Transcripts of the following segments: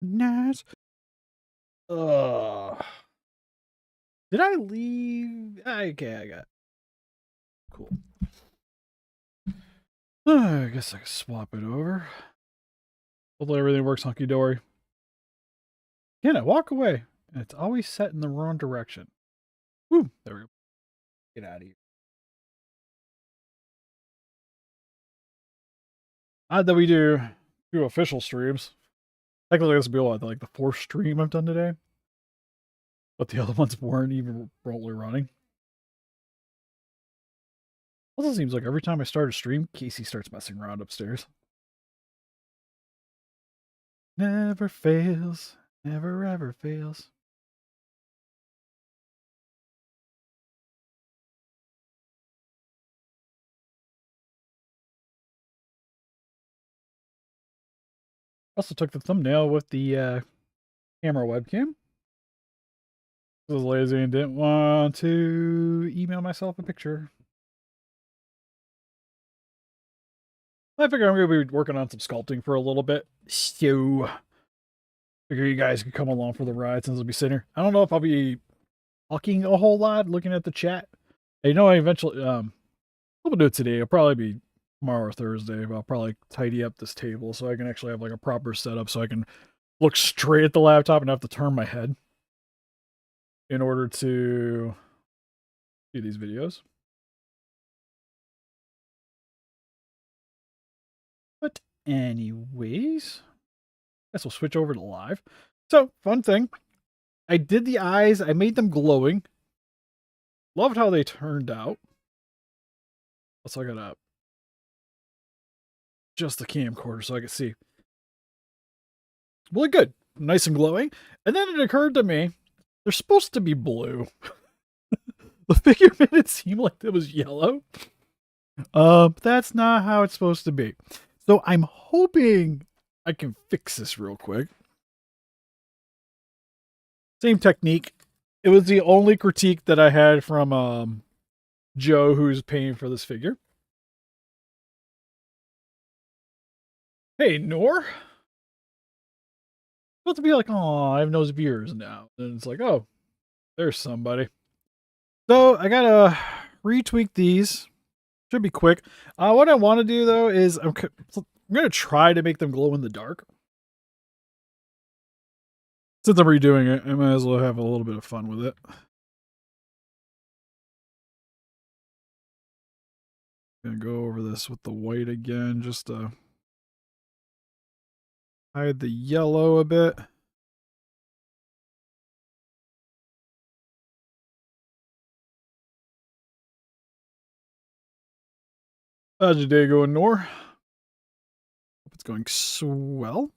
Nice. Ugh. Did I leave? Okay, I got it. Cool. I guess I can swap it over. Hopefully everything works hunky-dory. Again, I walk away, and it's always set in the wrong direction. Woo! There we go. Get out of here. Odd that we do official streams. Technically, this will be like the fourth stream I've done today. But the other ones weren't even remotely running. Also seems like every time I start a stream, Casey starts messing around upstairs. Never fails. Never ever fails. Also took the thumbnail with the camera webcam. I was lazy and didn't want to email myself a picture. I figure I'm going to be working on some sculpting for a little bit. So, figure you guys could come along for the ride since I'll be sitting here. I don't know if I'll be talking a whole lot, looking at the chat. I know I eventually, I'm going to do it today. It'll probably be tomorrow or Thursday. But I'll probably tidy up this table so I can actually have like a proper setup so I can look straight at the laptop and have to turn my head in order to do these videos. But anyways, I guess we'll switch over to live. So, fun thing. I did the eyes. I made them glowing. Loved how they turned out. Also, I gotta adjust the camcorder so I can see. Really good. Nice and glowing. And then it occurred to me, they're supposed to be blue. The figure made it seem like it was yellow. But that's not how it's supposed to be. So I'm hoping I can fix this real quick. Same technique. It was the only critique that I had from Joe, who's paying for this figure. Hey, Nor. Supposed to be like, oh, I have no viewers now. And it's like, oh, there's somebody. So I gotta retweak these. Should be quick. What I want to do though is I'm gonna try to make them glow in the dark. Since I'm redoing it, I might as well have a little bit of fun with it. Gonna go over this with the white again, just to hide the yellow a bit. How's your day going, Nor? Hope it's going swell.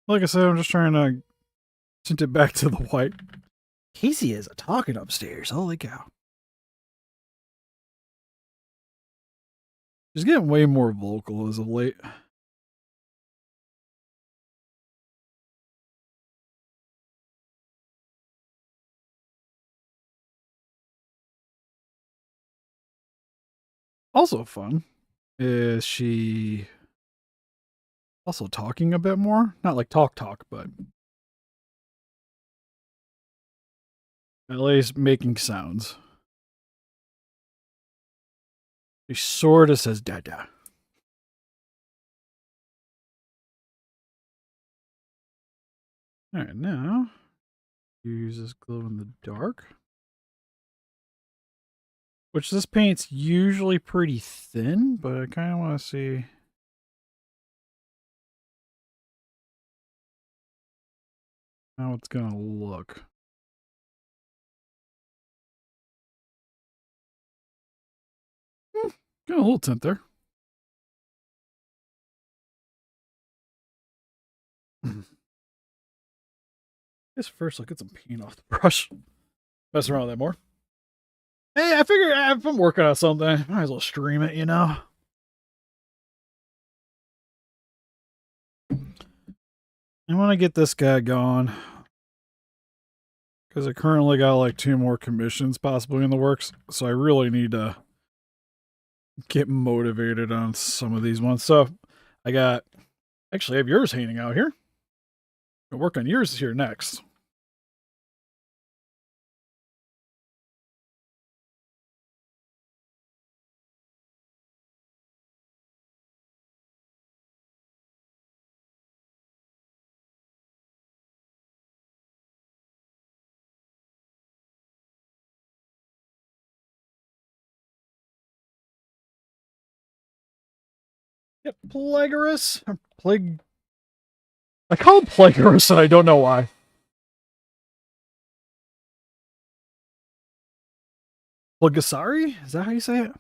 Like I said, I'm just trying to tint it back to the white. Casey is talking upstairs. Holy cow. She's getting way more vocal as of late. Also fun is she also talking a bit more? Not like talk, but at least making sounds. She sort of says dada. Alright, now use this glow in the dark. Which this paint's usually pretty thin, but I kind of want to see how it's going to look. Got a little tint there. Guess first I'll get some paint off the brush. Mess around with that more. Hey, I figured if I'm working on something, I might as well stream it, you know? I want to get this guy going. Because I currently got like 2 more commissions possibly in the works. So I really need to get motivated on some of these ones. So I got, actually I have yours hanging out here. I'll work on yours here next. Yep, Plagiarus. Plague. I call him Plagiarus and I don't know why. Plagasari? Is that how you say it?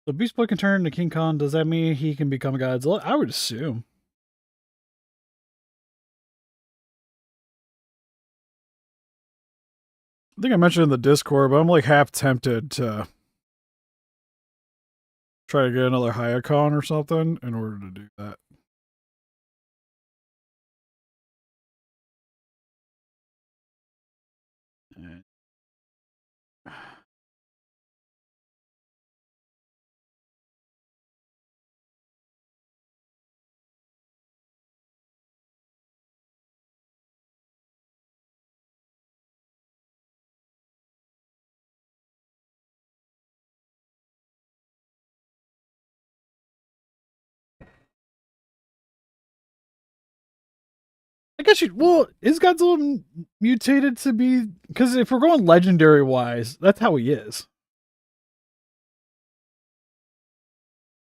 So Beast Boy can turn into King Kong. Does that mean he can become Godzilla? I would assume. I think I mentioned in the Discord, but I'm like half tempted to try to get another Hayakon or something in order to do that. I guess you. Well, is Godzilla mutated to be? Because if we're going legendary wise, that's how he is.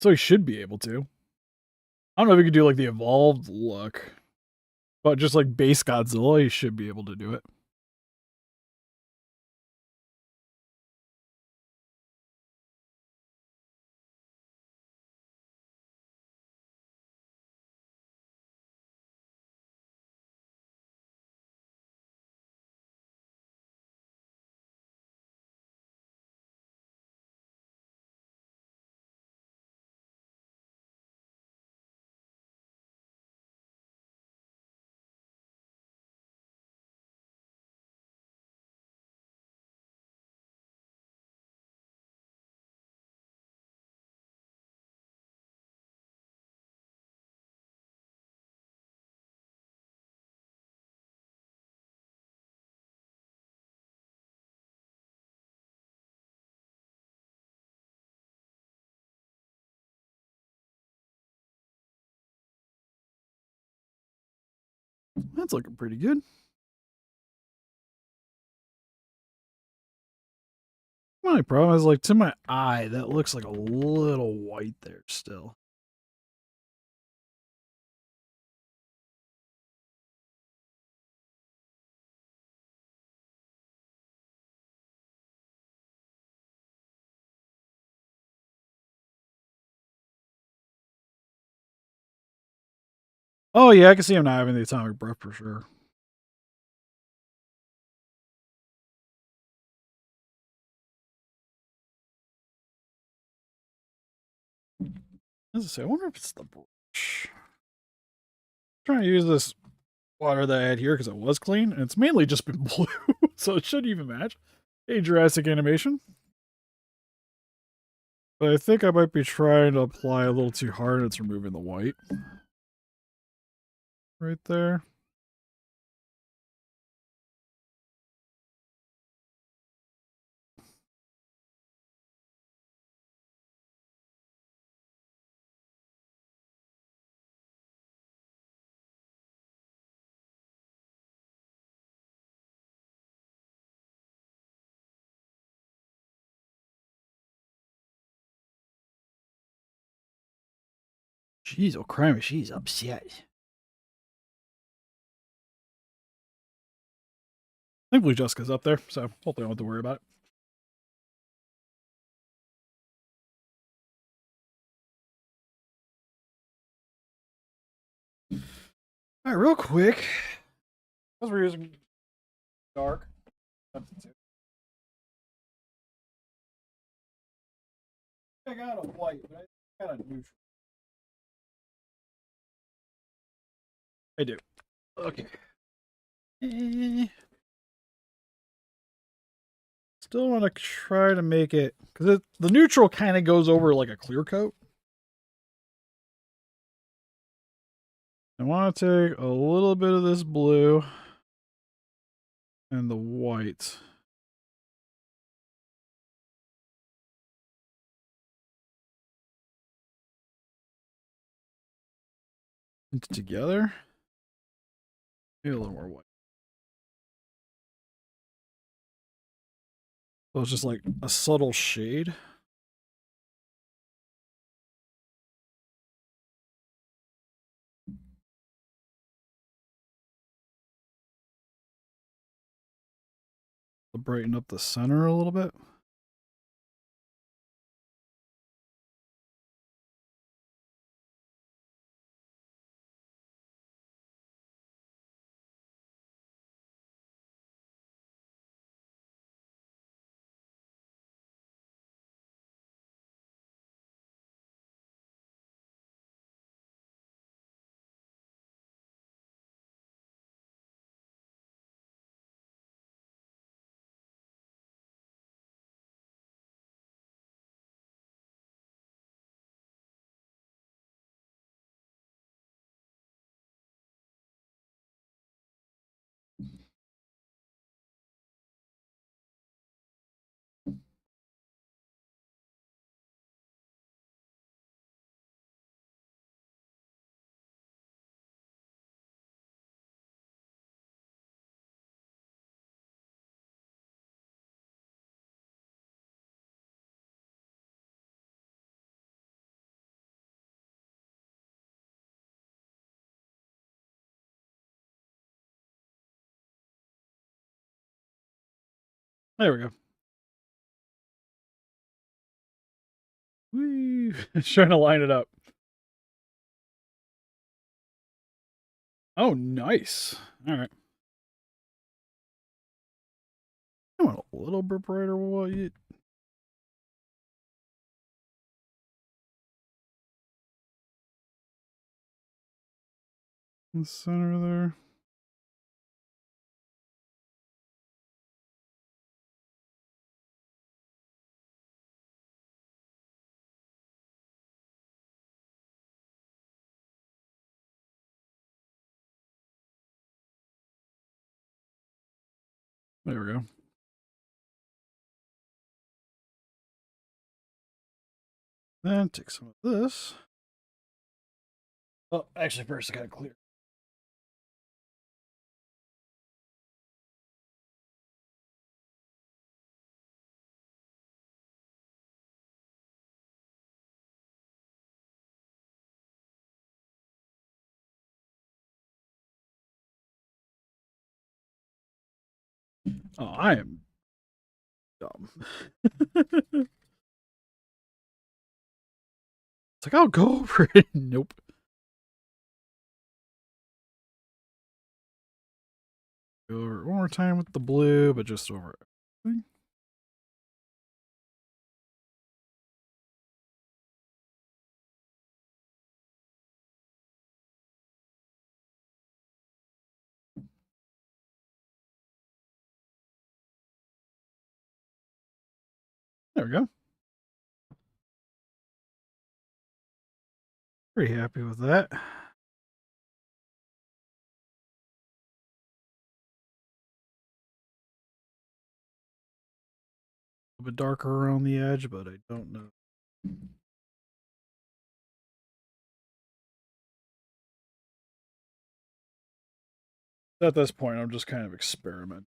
So he should be able to. I don't know if he could do like the evolved look, but just like base Godzilla, he should be able to do it. That's looking pretty good. My problem is like to my eye, that looks like a little white there still. Oh yeah, I can see him not having the atomic breath for sure. As I say, I wonder if it's the brush. I'm trying to use this water that I had here because it was clean, and it's mainly just been blue, so it shouldn't even match. Hey, Jurassic animation. But I think I might be trying to apply a little too hard and it's removing the white. Right there. Jeez, oh crime, she's upset. Thankfully Jessica's up there, so hopefully I don't have to worry about it. Alright, real quick. Because we're using dark. I got a white, but I got a neutral. I do. Okay. Still want to try to make it, because the neutral kind of goes over like a clear coat. I want to take a little bit of this blue and the white. Together. Maybe a little more white. So it's just like a subtle shade. To brighten up the center a little bit. There we go. Whee! Just trying to line it up. Oh, nice. All right. I want a little bit brighter white. In the center there. There we go. Then take some of this. Oh, actually, first I gotta clear. Oh, I am dumb. It's like, I'll go over it. Nope. Go over it one more time with the blue, but just over everything. There we go. Pretty happy with that. A bit darker around the edge, but I don't know. At this point, I'm just kind of experimenting.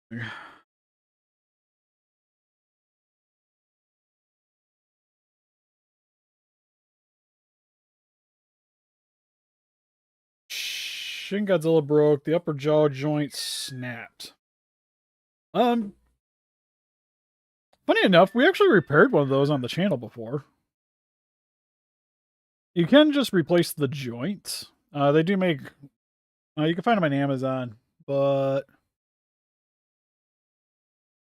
Shin Godzilla broke. The upper jaw joint snapped. Funny enough, we actually repaired one of those on the channel before. You can just replace the joints. They do make. You can find them on Amazon, but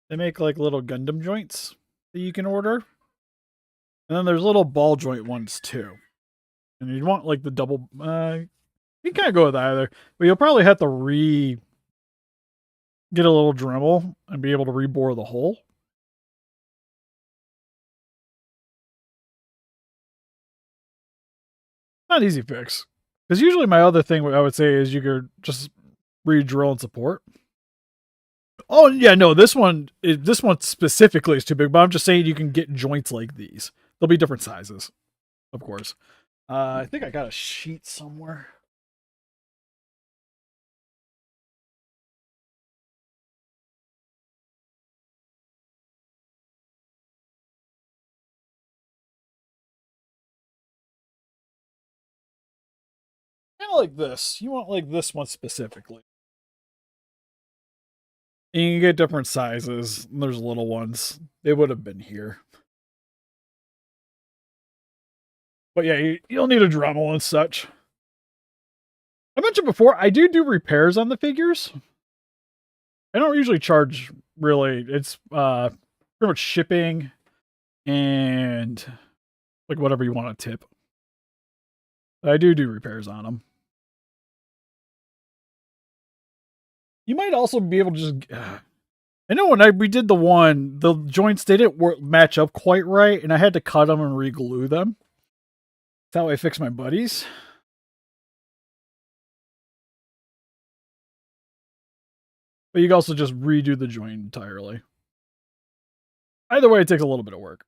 they make like little Gundam joints that you can order, and then there's little ball joint ones too. And you want like the double. You can kind of go with either, but you'll probably have to get a little Dremel and be able to rebore the hole. Not easy fix. Because usually my other thing I would say is you could just re-drill and support. Oh yeah, no, this one specifically is too big, but I'm just saying you can get joints like these. They'll be different sizes, of course. I think I got a sheet somewhere. Kind of like this. You want like this one specifically. And you can get different sizes. There's little ones. They would have been here. But yeah, you'll need a Dremel and such. I mentioned before, I do repairs on the figures. I don't usually charge, really. It's pretty much shipping and like whatever you want to tip. I do repairs on them. You might also be able to just. I know when we did the joints they didn't match up quite right, and I had to cut them and re-glue them. That's how I fix my buddies. But you can also just redo the joint entirely. Either way, it takes a little bit of work.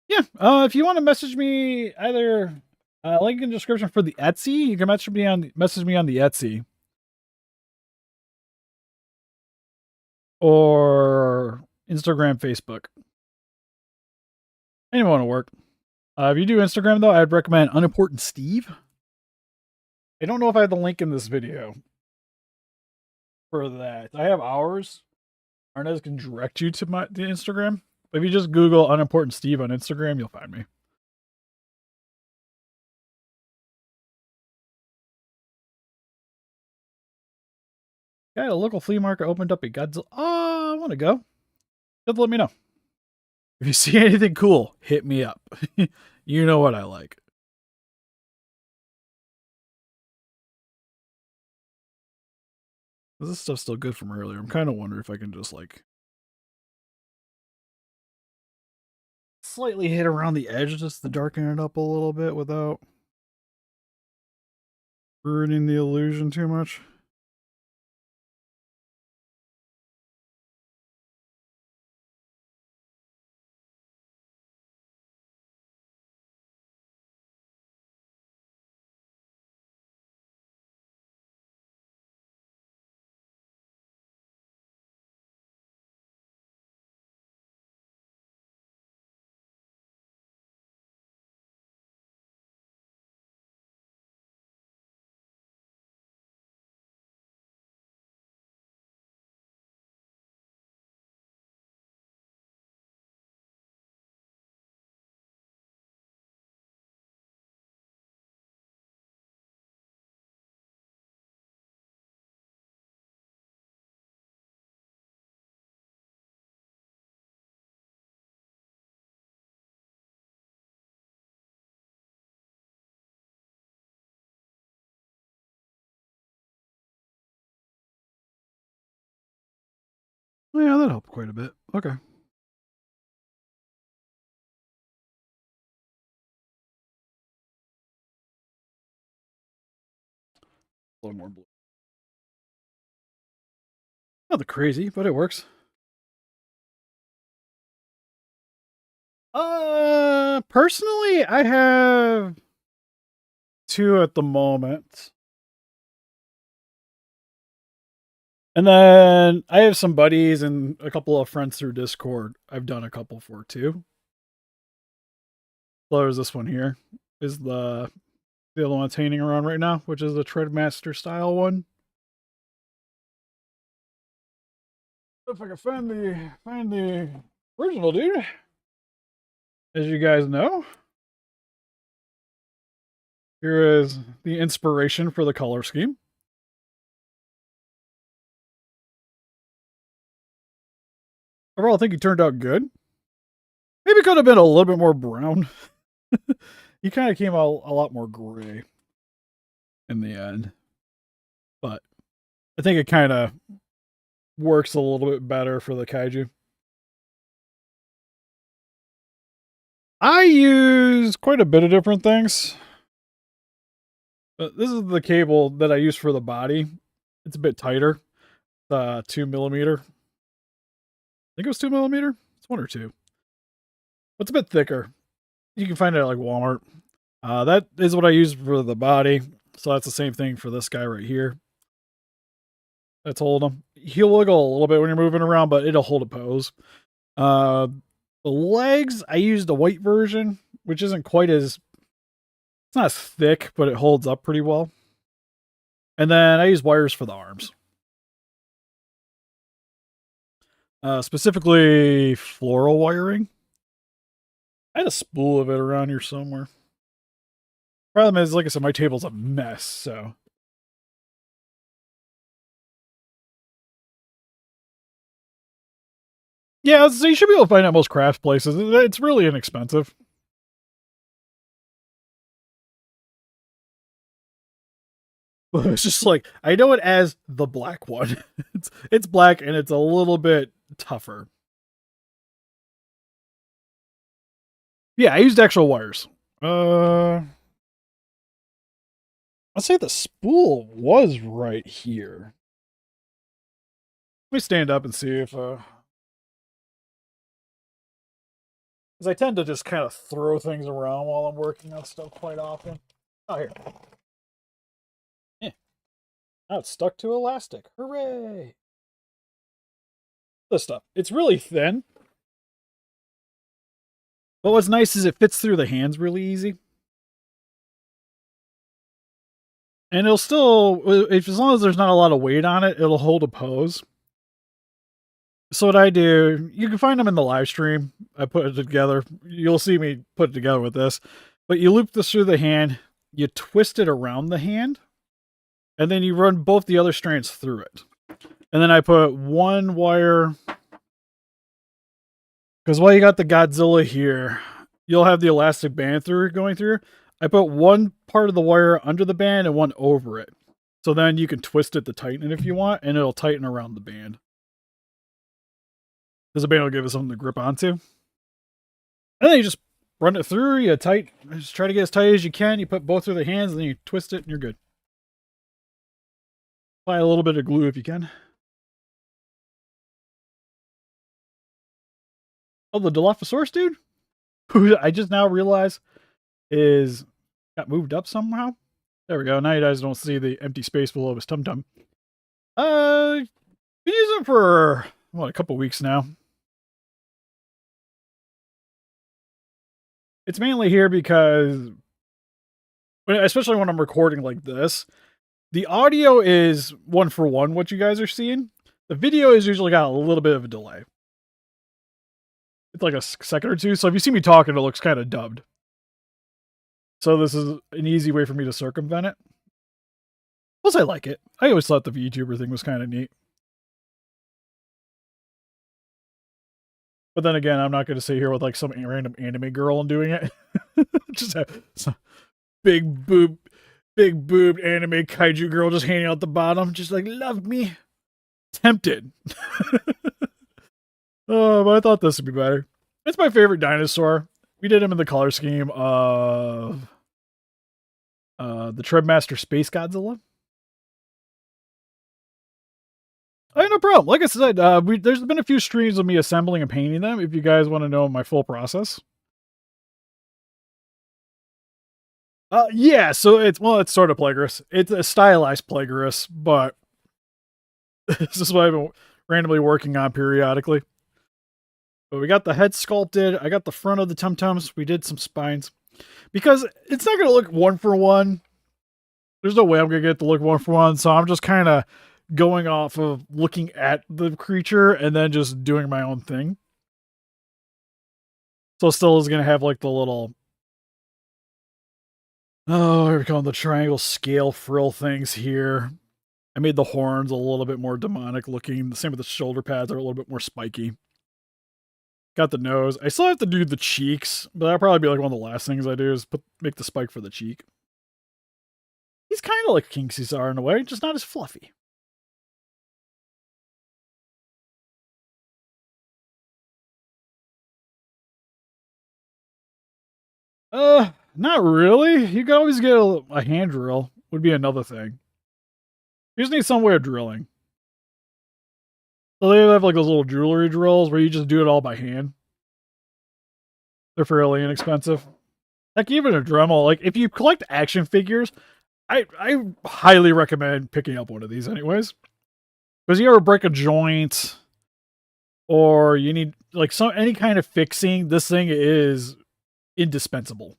Yeah, if you want to message me either link in the description for the Etsy, you can message me on the Etsy. Or Instagram, Facebook. Anyone want to work. If you do Instagram, though, I'd recommend Unimportant Steve. I don't know if I have the link in this video for that. I have ours. Arnez can direct you to the Instagram. But if you just Google Unimportant Steve on Instagram, you'll find me. Yeah, a local flea market opened up a Godzilla. Oh, I want to go. Just let me know. If you see anything cool, hit me up. You know what I like. This stuff's still good from earlier. I'm kind of wondering if I can just like slightly hit around the edge just to darken it up a little bit without ruining the illusion too much. Yeah, that helped quite a bit. Okay. A little more blue. Nothing crazy, but it works. Personally, I have 2 at the moment. And then I have some buddies and a couple of friends through Discord I've done a couple for too. So there's this one here. Is the other one that's hanging around right now, which is the Treadmaster style one. If I can find the original, dude. As you guys know, here is the inspiration for the color scheme. Overall, I think he turned out good. Maybe could have been a little bit more brown. He kind of came out a lot more gray in the end. But I think it kind of works a little bit better for the kaiju. I use quite a bit of different things. But this is the cable that I use for the body. It's a bit tighter. 2mm. I think it was 2mm. It's 1 or 2. But it's a bit thicker. You can find it at like Walmart. That is what I use for the body. So that's the same thing for this guy right here. That's holding him. He'll wiggle a little bit when you're moving around, but it'll hold a pose. The legs, I used a white version, which isn't quite as... It's not as thick, but it holds up pretty well. And then I use wires for the arms. Specifically floral wiring. I had a spool of it around here somewhere. Problem is, like I said, my table's a mess, so... Yeah, so you should be able to find out most craft places. It's really inexpensive. It's just like, I know it as the black one. It's black and it's a little bit tougher. Yeah, I used actual wires. I'll say the spool was right here. Let me stand up and see if because I tend to just kind of throw things around while I'm working on stuff quite often. Oh, here. Yeah. Now it's stuck to elastic. Hooray! This stuff. It's really thin. But what's nice is it fits through the hands really easy. And it'll still, as long as there's not a lot of weight on it, it'll hold a pose. So what I do, you can find them in the live stream. I put it together. You'll see me put it together with this. But you loop this through the hand, you twist it around the hand, and then you run both the other strands through it. And then I put one wire... Because while you got the Godzilla here, you'll have the elastic band going through. I put one part of the wire under the band and one over it. So then you can twist it to tighten it if you want, and it'll tighten around the band. Because the band will give it something to grip onto. And then you just run it through, you just try to get as tight as you can. You put both through the hands, and then you twist it, and you're good. Apply a little bit of glue if you can. Oh, the Dilophosaurus dude? Who I just now realize got moved up somehow. There we go. Now you guys don't see the empty space below his tum-tum. Been using it for, a couple weeks now. It's mainly here because, especially when I'm recording like this, the audio is 1-for-1 what you guys are seeing. The video is usually got a little bit of a delay. It's like a second or two, so if you see me talking, it looks kind of dubbed. So this is an easy way for me to circumvent it. Plus, I like it. I always thought the VTuber thing was kind of neat. But then again, I'm not going to sit here with like some random anime girl and doing it. Just have some big boobed anime kaiju girl just hanging out the bottom, just like, love me. Tempted. Oh, but I thought this would be better. It's my favorite dinosaur. We did him in the color scheme of the Treadmaster Space Godzilla. I no problem. Like I said, there's been a few streams of me assembling and painting them. If you guys want to know my full process. Yeah. So it's sort of plagiarous. It's a stylized plagiarist, but this is what I've been randomly working on periodically. But we got the head sculpted. I got the front of the tum tums. We did some spines because it's not going to look one for one. There's no way I'm going to get to look one for one. So I'm just kind of going off of looking at the creature and then just doing my own thing. So still is going to have like the little, oh, here we go, the triangle scale frill things here. I made the horns a little bit more demonic looking. The same with the shoulder pads are a little bit more spiky. Got the nose. I still have to do the cheeks, but that'll probably be like one of the last things I do is make the spike for the cheek. He's kind of like King Caesar in a way, just not as fluffy. Not really. You can always get a hand drill, would be another thing. You just need some way of drilling. So they have like those little jewelry drills where you just do it all by hand. They're fairly inexpensive. Like even a Dremel, like if you collect action figures, I highly recommend picking up one of these anyways. Because you ever break a joint or you need like any kind of fixing, this thing is indispensable.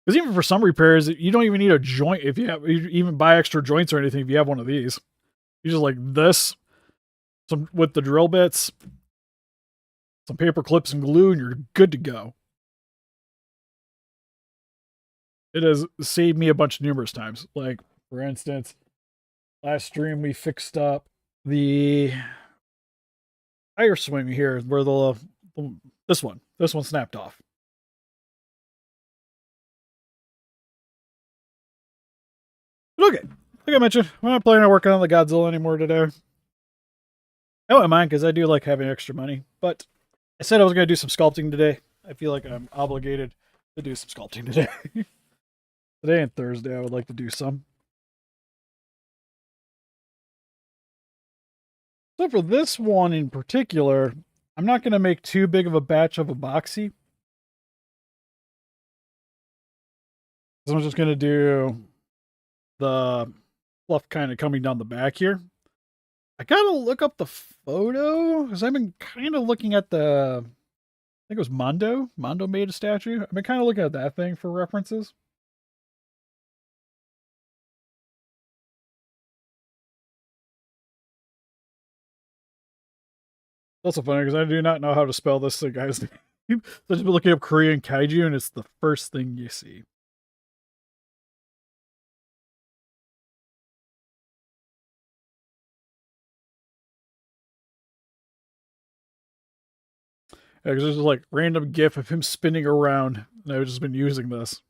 Because even for some repairs, you don't even need a joint if you even buy extra joints or anything if you have one of these. You just like this, some with the drill bits, some paper clips and glue, and you're good to go. It has saved me a bunch numerous times. Like, for instance, last stream we fixed up the tire swing here where this one snapped off. But okay, like I mentioned, we're not planning on working on the Godzilla anymore today. I don't mind because I do like having extra money, but I said I was going to do some sculpting today. I feel like I'm obligated to do some sculpting today. Today and Thursday, I would like to do some. So for this one in particular, I'm not going to make too big of a batch of epoxy. So I'm just going to do the fluff kind of coming down the back here. I gotta look up the photo because I've been kind of looking at I think it was Mondo. Mondo made a statue. I've been kind of looking at that thing for references. It's also funny because I do not know how to spell this guy's name. So I've just been looking up Korean kaiju and it's the first thing you see. Yeah, because there's just like random gif of him spinning around and I've just been using this.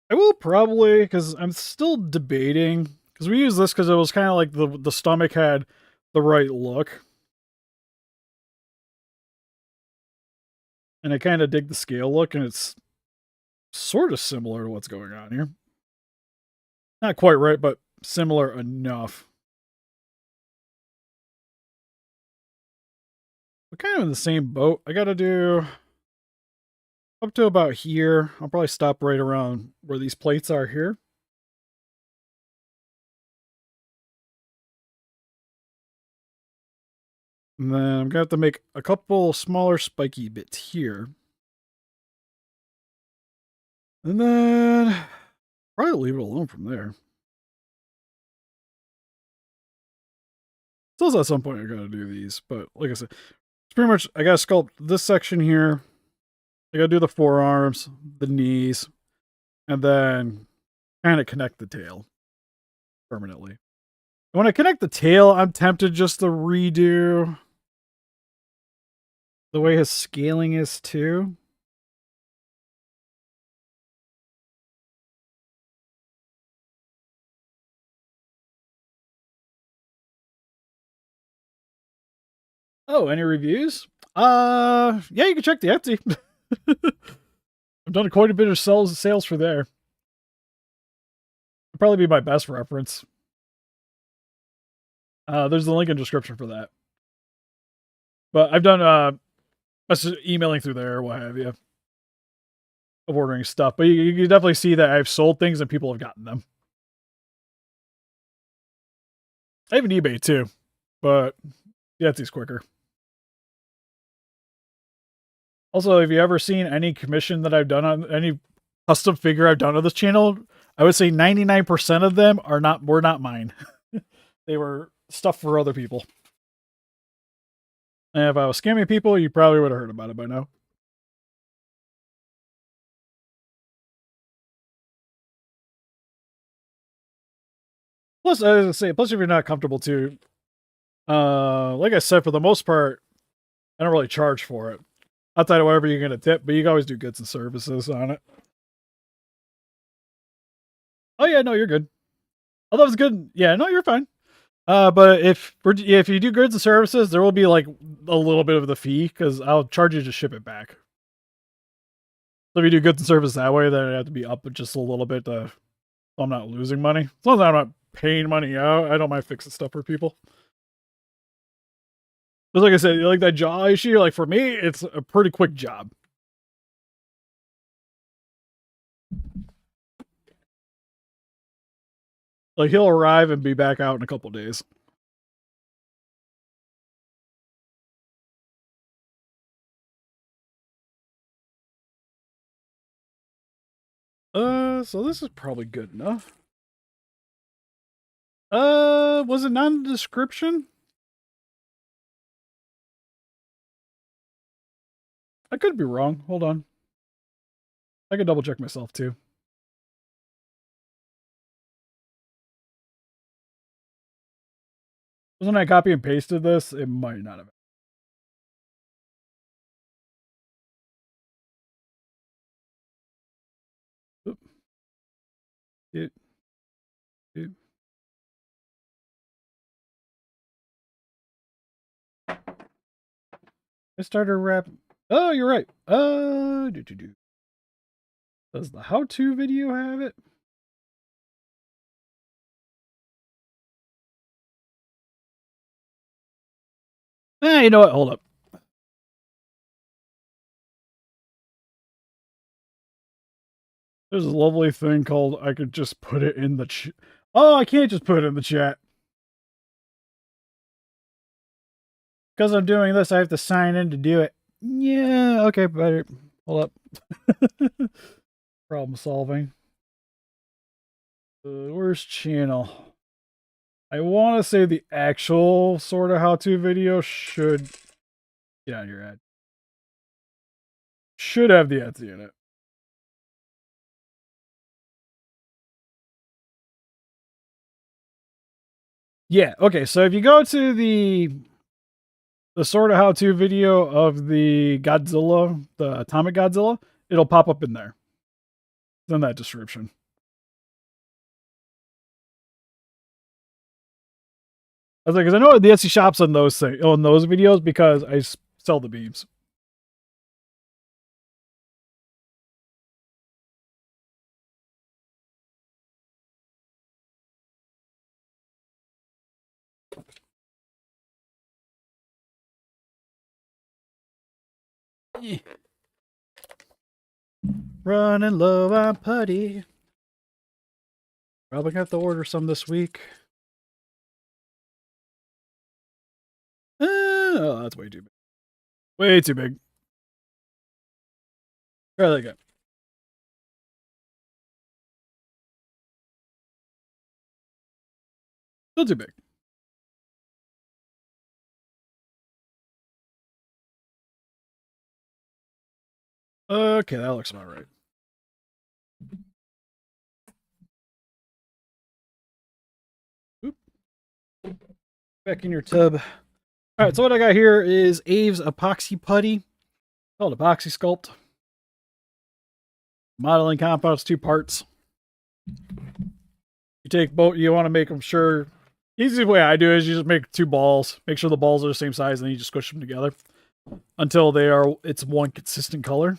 I will probably, because I'm still debating, because we use this because it was kind of like the stomach had the right look. And I kind of dig the scale look, and it's sort of similar to what's going on here. Not quite right, but similar enough. We're kind of in the same boat. I gotta do up to about here. I'll probably stop right around where these plates are here. And then I'm gonna have to make a couple smaller spiky bits here. And then probably leave it alone from there. Still at some point I gotta do these, but like I said, it's pretty much I gotta sculpt this section here. I gotta do the forearms, the knees, and then kind of connect the tail permanently. When I connect the tail, I'm tempted just to redo the way his scaling is too. Oh, any reviews? Yeah, you can check the Etsy. I've done quite a bit of sales for there. It'd probably be my best reference. There's the link in the description for that. But I've done emailing through there or what have you, of ordering stuff. But you can definitely see that I've sold things and people have gotten them. I have an eBay too, but Etsy's quicker. Also, have you ever seen any commission that I've done on any custom figure I've done on this channel? I would say 99% of them were not mine. They were stuff for other people. And if I was scamming people, you probably would have heard about it by now. Plus, I was gonna say, plus if you're not comfortable too, like I said, for the most part, I don't really charge for it. Outside of whatever you're gonna tip, but you can always do goods and services on it. Oh yeah, no, you're good. Although it's good, yeah, no, you're fine. But if you do goods and services, there will be like a little bit of the fee because I'll charge you to ship it back. So if you do goods and services that way, then it have to be up just a little bit so I'm not losing money. As long as I'm not paying money out, I don't mind fixing stuff for people. Just like I said, like that jaw issue, like for me, it's a pretty quick job. Like he'll arrive and be back out in a couple days. So this is probably good enough. Was it not in the description? I could be wrong. Hold on. I could double check myself too. Wasn't I copy and pasted this? It might not have. Oop. I started rap. Oh, you're right. Does the how-to video have it? You know what? Hold up. There's a lovely thing called I could just put it in the chat. Oh, I can't just put it in the chat. Because I'm doing this, I have to sign in to do it. Yeah, okay, better. Hold up. Problem solving. Where's channel? I want to say the actual sort of how-to video should... Get out of your ad. Should have the Etsy in it. Yeah, okay, so if you go to the sort of how-to video of the Godzilla, the Atomic Godzilla, it'll pop up in there. It's in that description. I was like, because I know the Etsy shops on those videos because I sell the beams. Running low on putty. Probably gonna have to order some this week. Oh, that's way too big. Way too big. Try that again. Still too big. Okay, that looks about right. Oop. Back in your tub. All right, so what I got here is Abe's epoxy putty, called Epoxy Sculpt. Modeling compounds, 2 parts. You take both, you want to make them sure. Easy way I do is you just make 2 balls, make sure the balls are the same size, and then you just squish them together until it's one consistent color.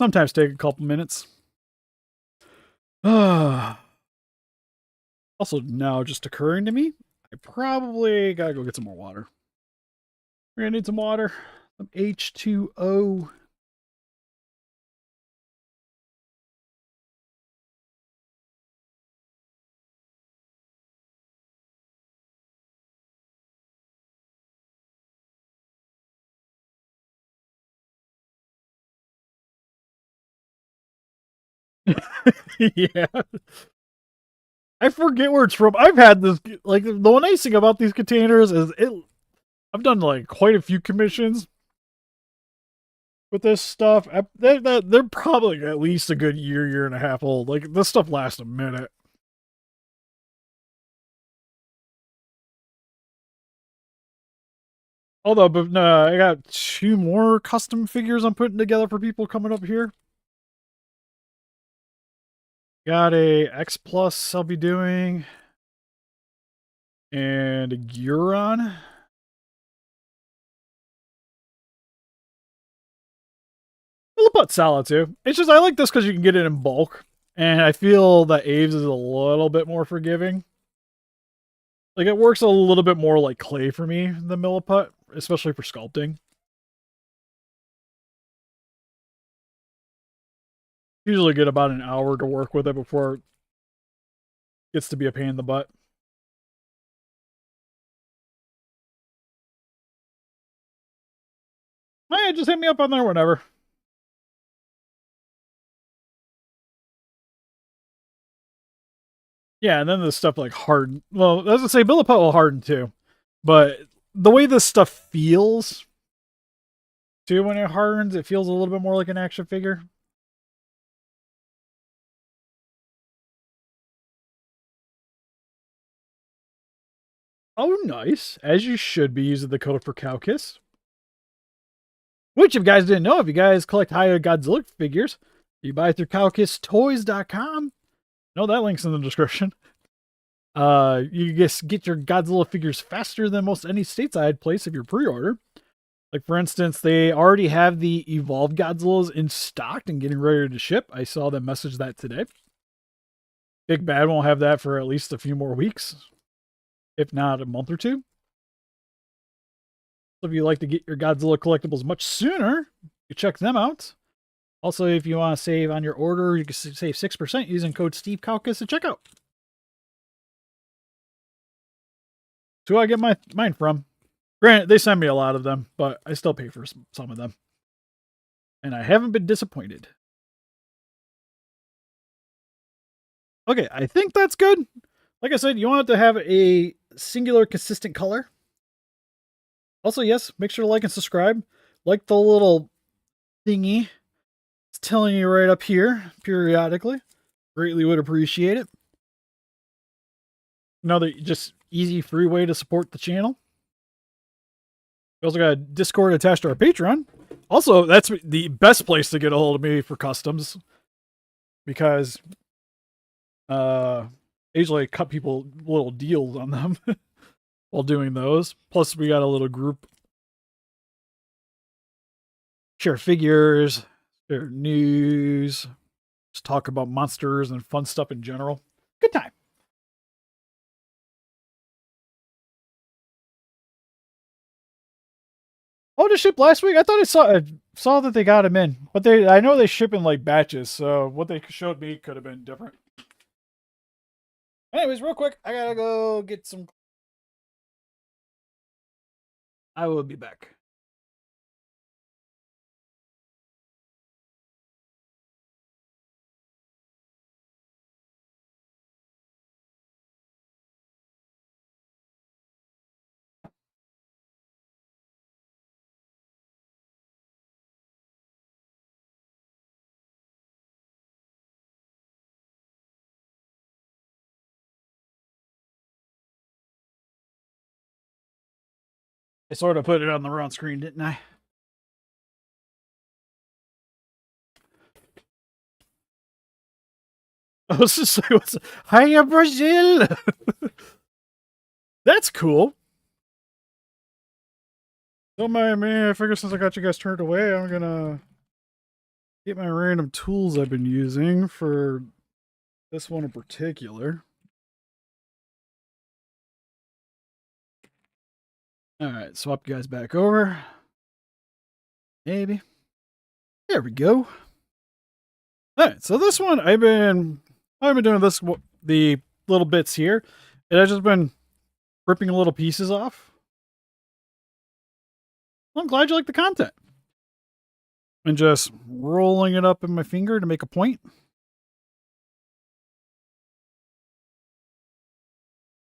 Sometimes take a couple minutes. Also, now just occurring to me, I probably gotta go get some more water. We're gonna need some water. Some H2O. Yeah. I forget where it's from. I've had this, like, the one nice thing about these containers is I've done like quite a few commissions with this stuff. They're probably at least a good year and a half old. Like, this stuff lasts a minute. Although, but no, I got 2 more custom figures I'm putting together for people coming up here. Got a X Plus I'll be doing, and a Guron. Lilliput solid too. It's just I like this because you can get it in bulk, and I feel that Aves is a little bit more forgiving. Like, it works a little bit more like clay for me than Milliput, especially for sculpting. Usually get about an hour to work with it before it gets to be a pain in the butt. Hey, just hit me up on there whenever. Yeah, and then the stuff like harden. Well, as I say, Milliput will harden too. But the way this stuff feels too when it hardens, it feels a little bit more like an action figure. Oh, nice. As you should be using the code for Cowkiss. Which, if you guys didn't know, if you guys collect higher Godzilla figures, you buy through CowkissToys.com. No, that link's in the description. You just get your Godzilla figures faster than most any stateside place if you pre-order. Like, for instance, they already have the Evolved Godzillas in stock and getting ready to ship. I saw them message that today. Big Bad won't have that for at least a few more weeks, if not a month or two. So if you like to get your Godzilla collectibles much sooner, you check them out. Also, if you want to save on your order, you can save 6% using code SteveCalcus at checkout. So who I get mine from. Granted, they send me a lot of them, but I still pay for some of them. And I haven't been disappointed. Okay, I think that's good. Like I said, you want it to have a singular, consistent color. Also, yes, make sure to like and subscribe. Like the little thingy. It's telling you right up here periodically. Greatly would appreciate it. Another just easy, free way to support the channel. We also got a Discord attached to our Patreon. Also, that's the best place to get a hold of me for customs, because I usually cut people little deals on them while doing those. Plus, we got a little group. Share figures, share news, just talk about monsters and fun stuff in general. Good time. Oh, to ship last week? I thought I saw that they got him in, but I know they ship in like batches, so what they showed me could have been different. Anyways, real quick, I gotta go get some. I will be back. I sort of put it on the wrong screen, didn't I? I was just like, hiya, Brazil! That's cool. Don't mind me. I figure since I got you guys turned away, I'm gonna Get my random tools I've been using for this one in particular. Alright, swap you guys back over. Maybe. There we go. Alright, so this one I've been doing this the little bits here. And I've just been ripping little pieces off. I'm glad you like the content. And just rolling it up in my finger to make a point.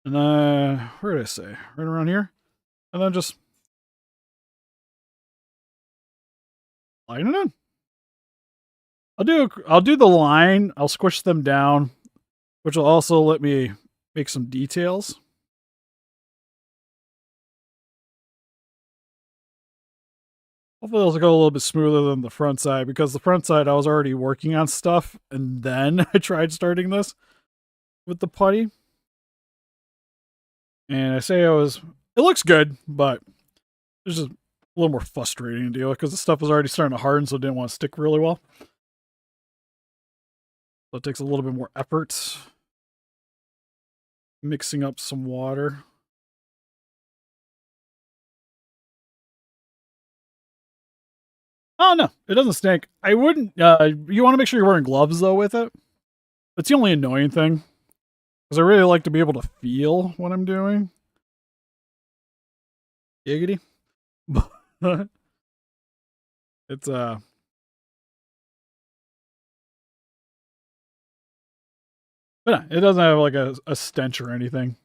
And where did I say? Right around here. And then just line it in. I'll do the line. I'll squish them down, which will also let me make some details. Hopefully it'll go a little bit smoother than the front side, because the front side I was already working on stuff and then I tried starting this with the putty. And I say it looks good, but it's just a little more frustrating to deal with because the stuff was already starting to harden, so it didn't want to stick really well. So it takes a little bit more effort. Mixing up some water. Oh, no, it doesn't stink. I wouldn't, you want to make sure you're wearing gloves, though, with it. That's the only annoying thing. Because I really like to be able to feel what I'm doing. Giggity. It's, but no, it doesn't have, like, a stench or anything.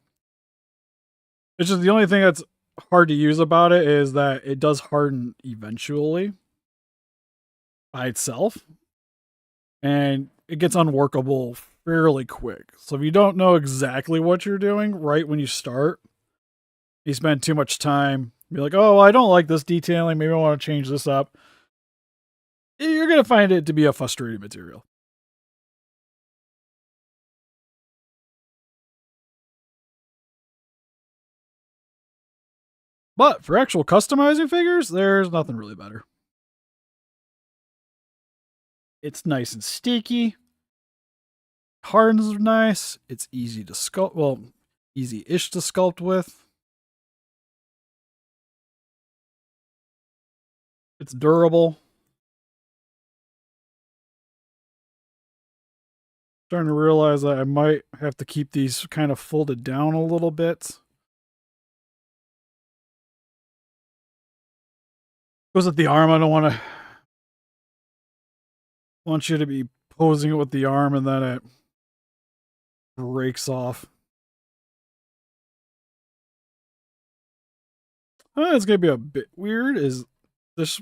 It's just the only thing that's hard to use about it is that it does harden eventually by itself. And it gets unworkable fairly quick. So if you don't know exactly what you're doing right when you start, you spend too much time, be like, oh, I don't like this detailing, maybe I want to change this up. You're going to find it to be a frustrating material. But for actual customizing figures, there's nothing really better. It's nice and sticky. Hardens nice. It's easy to sculpt. Well, easy-ish to sculpt with. It's durable. Starting to realize that I might have to keep these kind of folded down a little bit. Goes at the arm. I don't want you to be posing it with the arm and then it breaks off. It's gonna be a bit weird. Is this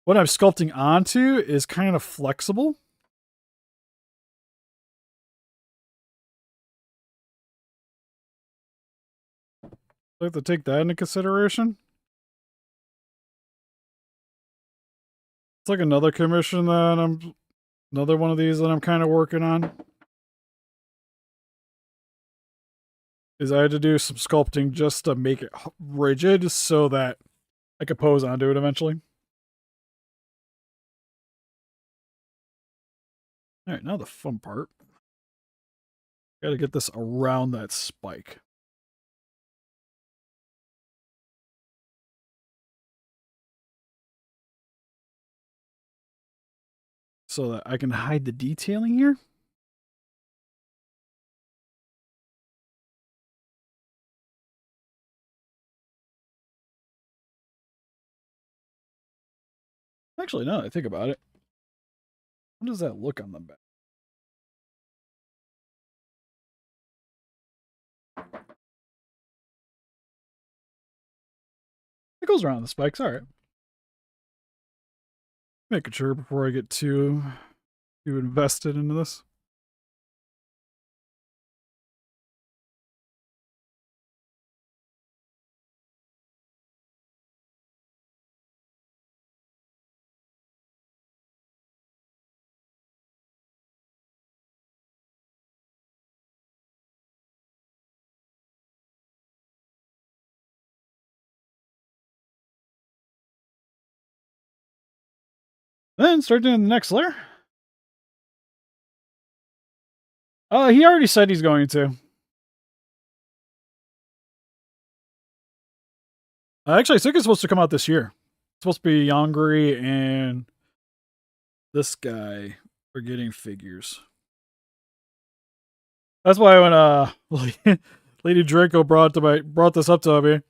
what I'm sculpting onto is kind of flexible. I have to take that into consideration. It's like another commission that another one of these that I'm kind of working on. Is I had to do some sculpting just to make it rigid so that I could pose onto it eventually. All right, now the fun part. Got to get this around that spike. So that I can hide the detailing here. Actually, now that I think about it, how does that look on the back? It goes around the spikes, alright. Making sure before I get too invested into this. Then start doing the next layer. He already said he's going to. Actually, I think it's supposed to come out this year. It's supposed to be Yongri and this guy are getting figures. That's why when Lady Draco brought this up to me, I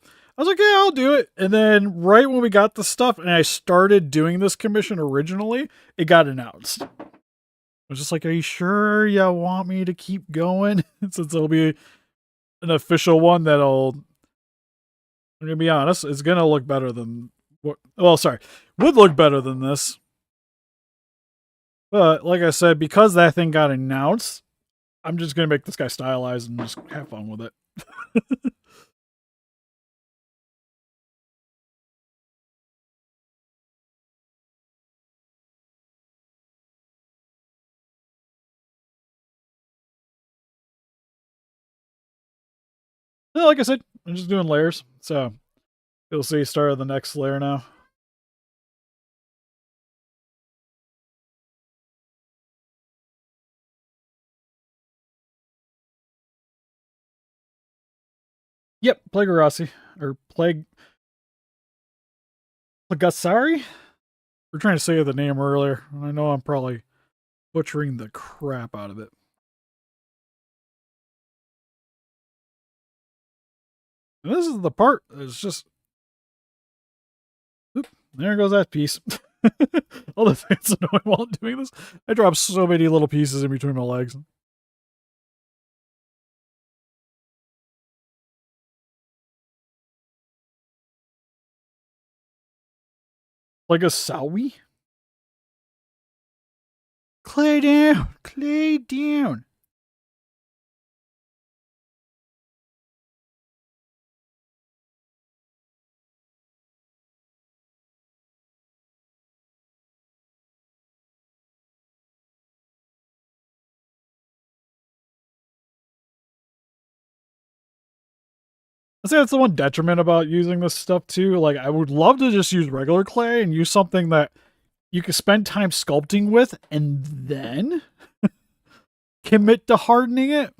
was like, yeah, I'll do it. And then right when we got the stuff and I started doing this commission originally, it got announced. I was just like, are you sure you want me to keep going? Since it'll be an official one that'll, I'm gonna be honest, it's gonna look better than what, well, sorry, would look better than this. But like I said, because that thing got announced, I'm just gonna make this guy stylized and just have fun with it. Well, like I said, I'm just doing layers. So you'll see start of the next layer now. Yep, Plagarossi. Or Plagasari? We're trying to say the name earlier. I know I'm probably butchering the crap out of it. And this is the part that's just... Oop, there goes that piece. All the things annoying while I'm doing this. I drop so many little pieces in between my legs. Like a sowie? Clay down! Clay down! I say that's the one detriment about using this stuff too. Like, I would love to just use regular clay and use something that you can spend time sculpting with and then commit to hardening it.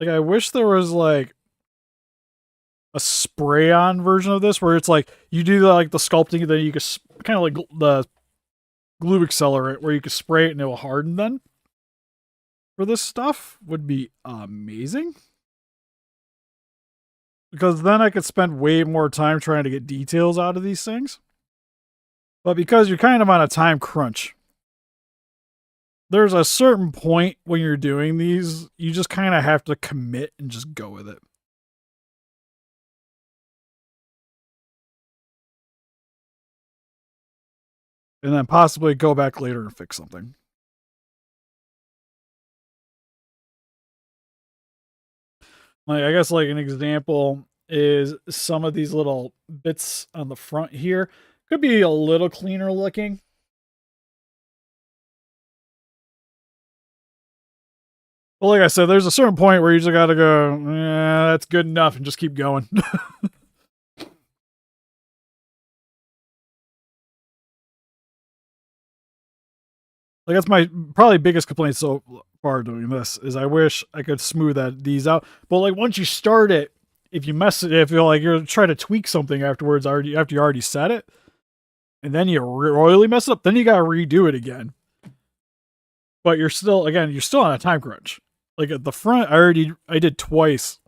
Like, I wish there was like a spray-on version of this where it's like you do the sculpting, and then you can kind of like the glue accelerant where you can spray it and it will harden. Then for this stuff would be amazing. Because then I could spend way more time trying to get details out of these things. But because you're kind of on a time crunch, there's a certain point when you're doing these, you just kind of have to commit and just go with it. And then possibly go back later and fix something. Like, I guess like an example is some of these little bits on the front here could be a little cleaner looking. Well, like I said, there's a certain point where you just gotta go, that's good enough, and just keep going. Like, that's my probably biggest complaint so far doing this, is I wish I could smooth these out. But like, once you start it, if you mess it, if you're trying to tweak something afterwards, after you already set it, and then you royally mess it up, then you gotta redo it again. But you're still on a time crunch. Like at the front, I did twice,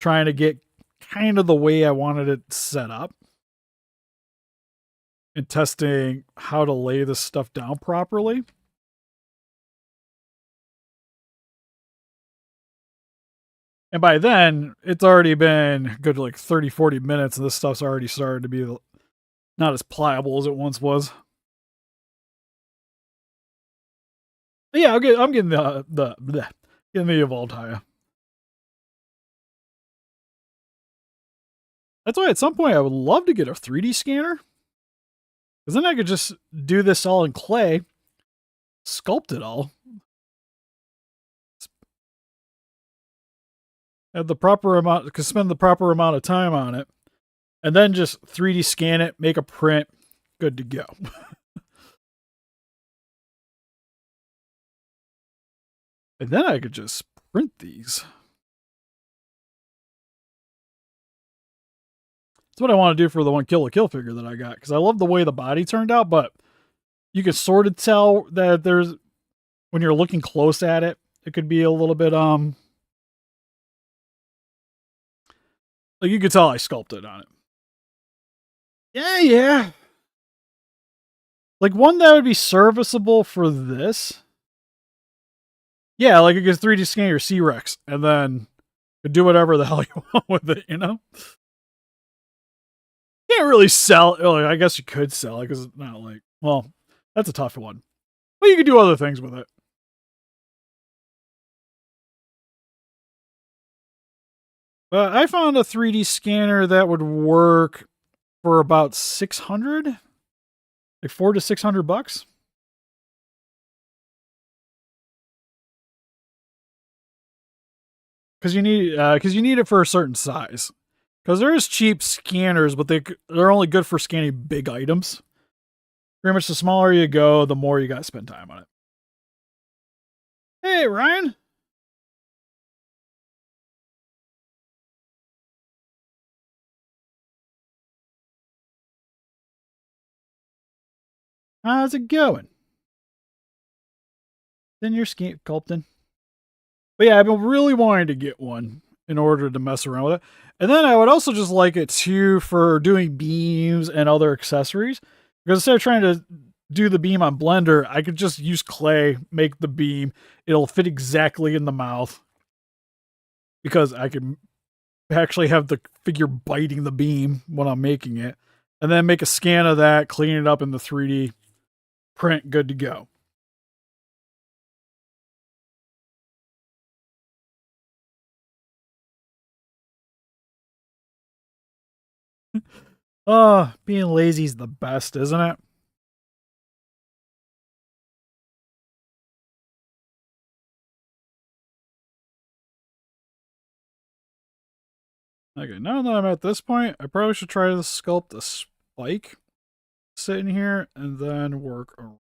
trying to get kind of the way I wanted it set up, and testing how to lay this stuff down properly. And by then, it's already been good like 30, 40 minutes, and this stuff's already started to be not as pliable as it once was. But yeah, I'm getting getting the evolved Haya. That's why at some point I would love to get a 3D scanner. Because then I could just do this all in clay, sculpt it all, have the proper amount, could spend the proper amount of time on it, and then just 3D scan it, make a print, good to go. And then I could just print these. That's what I want to do for the one Kill la Kill figure that I got, because I love the way the body turned out, but you can sort of tell that there's, when you're looking close at it, it could be a little bit, like you could tell I sculpted on it. Yeah. Like one that would be serviceable for this. Yeah, like you could 3D scan your C-Rex and then do whatever the hell you want with it, you know? Can't really sell it. Like, I guess you could sell it because it's not like, well, that's a tough one. But you could do other things with it. But I found a 3D scanner that would work for about 600, like $400 to $600. Because you need it for a certain size. Because there's cheap scanners, but they're only good for scanning big items. Pretty much the smaller you go, the more you got to spend time on it. Hey, Ryan. How's it going? Then you're sculpting. But yeah, I've been really wanting to get one in order to mess around with it. And then I would also just like it too for doing beams and other accessories. Because instead of trying to do the beam on Blender, I could just use clay, make the beam. It'll fit exactly in the mouth. Because I can actually have the figure biting the beam when I'm making it. And then make a scan of that, clean it up in the 3D print, good to go. Oh, being lazy is the best, isn't it? Okay, now that I'm at this point, I probably should try to sculpt a spike sitting here and then work around.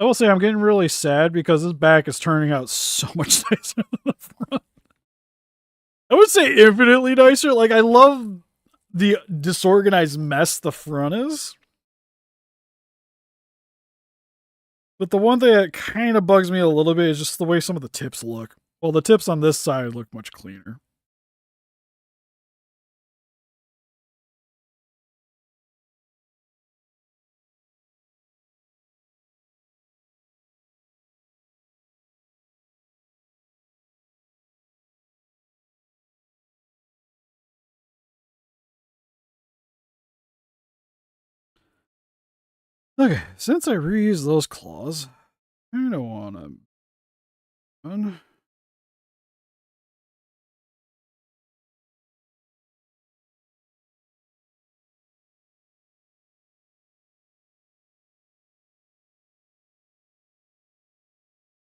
I will say I'm getting really sad because this back is turning out so much nicer than the front. I would say infinitely nicer. Like, I love the disorganized mess the front is. But the one thing that kind of bugs me a little bit is just the way some of the tips look. Well, the tips on this side look much cleaner. Okay, since I reused those claws, I don't want to...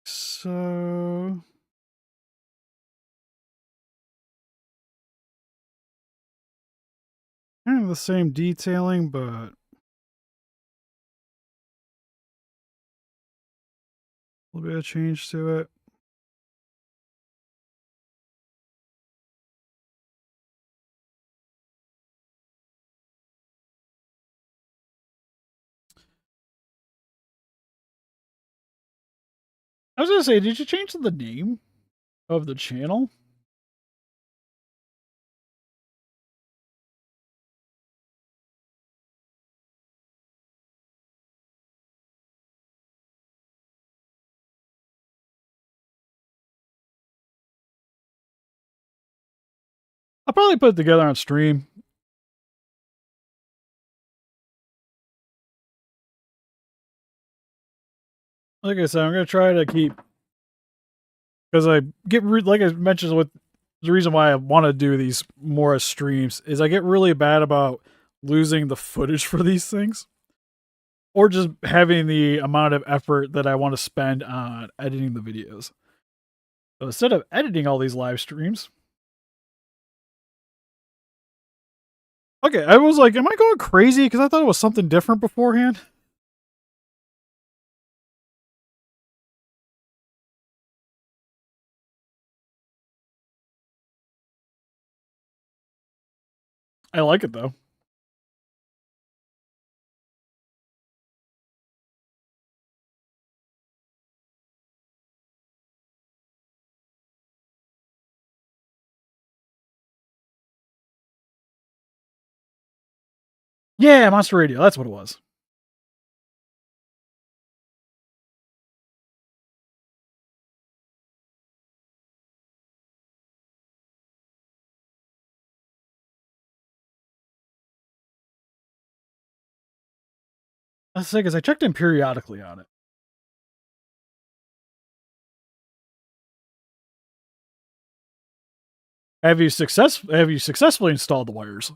So... kind of the same detailing, but a little bit of change to it. I was gonna say, did you change the name of the channel? I'll probably put it together on stream. Like I said, I'm gonna try to keep, because I get like I mentioned with the reason why I want to do these more as streams is I get really bad about losing the footage for these things, or just having the amount of effort that I want to spend on editing the videos. So instead of editing all these live streams, Okay, I was like, am I going crazy? Because I thought it was something different beforehand. I like it though. Yeah, Monster Radio. That's what it was. That's the thing is I checked in periodically on it. Have you successfully installed the wires?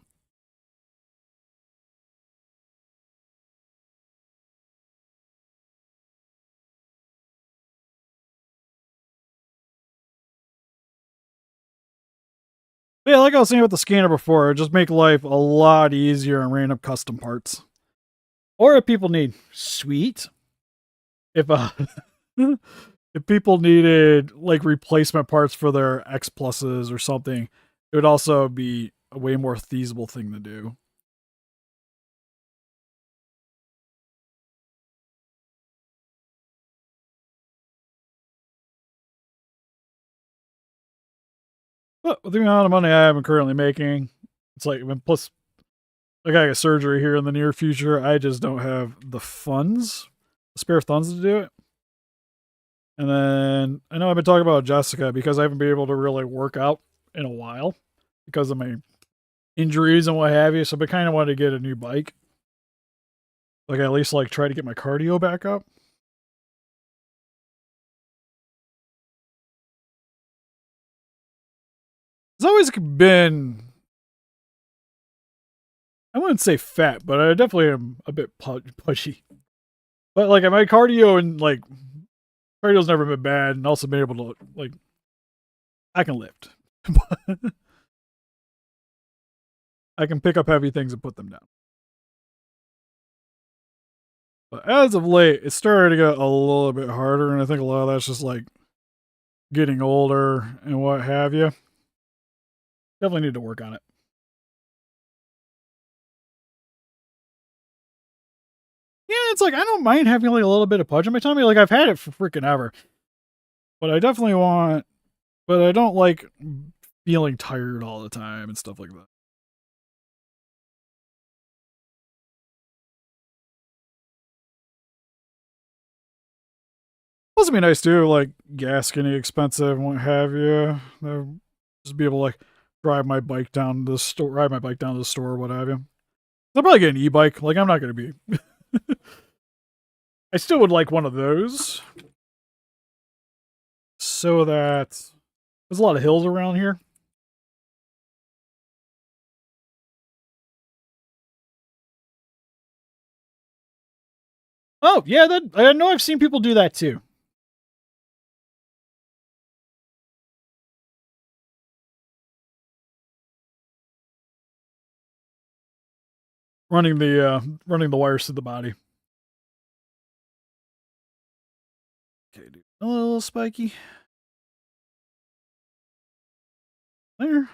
But yeah, like I was saying with the scanner before, just make life a lot easier and random custom parts. Or if people need sweet, if if people needed like replacement parts for their X pluses or something, it would also be a way more feasible thing to do. But with the amount of money I am currently making, it's like plus I got a surgery here in the near future. I just don't have the funds, the spare funds to do it. And then I know I've been talking about Jessica because I haven't been able to really work out in a while because of my injuries and what have you. So I kind of wanted to get a new bike. Like at least like try to get my cardio back up. It's always been, I wouldn't say fat, but I definitely am a bit pushy. But like my cardio and like cardio's never been bad, and also been able to like I can lift. I can pick up heavy things and put them down. But as of late, it's starting to get a little bit harder, and I think a lot of that's just like getting older and what have you. Definitely need to work on it. Yeah, it's like I don't mind having like a little bit of pudge on my tummy. Like I've had it for freaking ever, but I definitely want. But I don't like feeling tired all the time and stuff like that. Also, be nice too, like gas getting expensive and what have you. Just be able to like drive my bike down to the store, ride my bike down to the store, what have you. I'll probably get an e-bike. Like I'm not gonna be. I still would like one of those, so that there's a lot of hills around here. Oh yeah, that I know I've seen people do that too. Running the wires to the body. Okay, dude. A little spiky. There.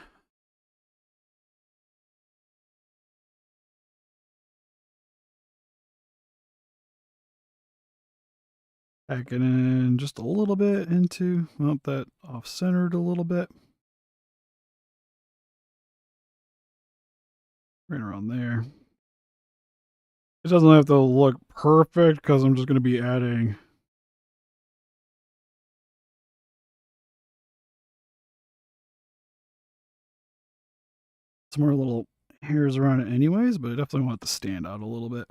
Back it in just a little bit into, well, that off-centered a little bit. Right around there. It doesn't have to look perfect because I'm just going to be adding some more little hairs around it anyways, but I definitely want it to stand out a little bit.